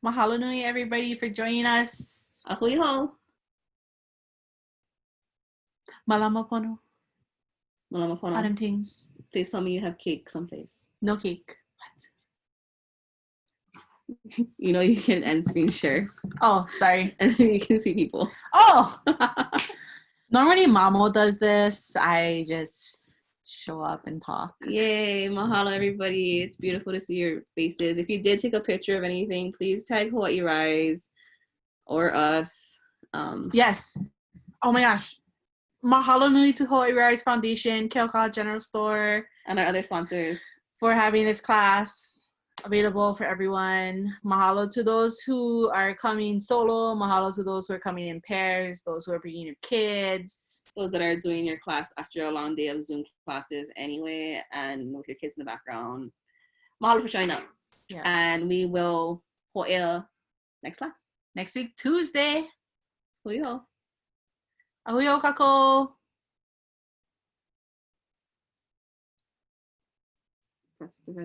Speaker 1: Mahalo nui, everybody, for joining us.
Speaker 2: Ahui ho.
Speaker 1: Malama pono.
Speaker 2: Malama pono.
Speaker 1: Autumn things.
Speaker 2: Please tell me you have cake someplace.
Speaker 1: No cake.
Speaker 2: You know you can end screen share.
Speaker 1: Oh, sorry.
Speaker 2: And then you can see people.
Speaker 1: Oh! Normally Mamo does this. I just show up and talk.
Speaker 2: Yay, mahalo everybody. It's beautiful to see your faces. If you did take a picture of anything, please tag Hawaii Rise or us.
Speaker 1: Yes. Oh my gosh. Mahalo nui to Hawaii Rise Foundation, Keoka General Store,
Speaker 2: and our other sponsors
Speaker 1: for having this class available for everyone. Mahalo to those who are coming solo. Mahalo to those who are coming in pairs, those who are bringing your kids.
Speaker 2: Those that are doing your class after a long day of Zoom classes anyway, and with your kids in the background. Mahalo for showing up. Yeah. And we will ho'ea next class.
Speaker 1: Next week, Tuesday.
Speaker 2: Hui ho.
Speaker 1: Ahui o kako. Press the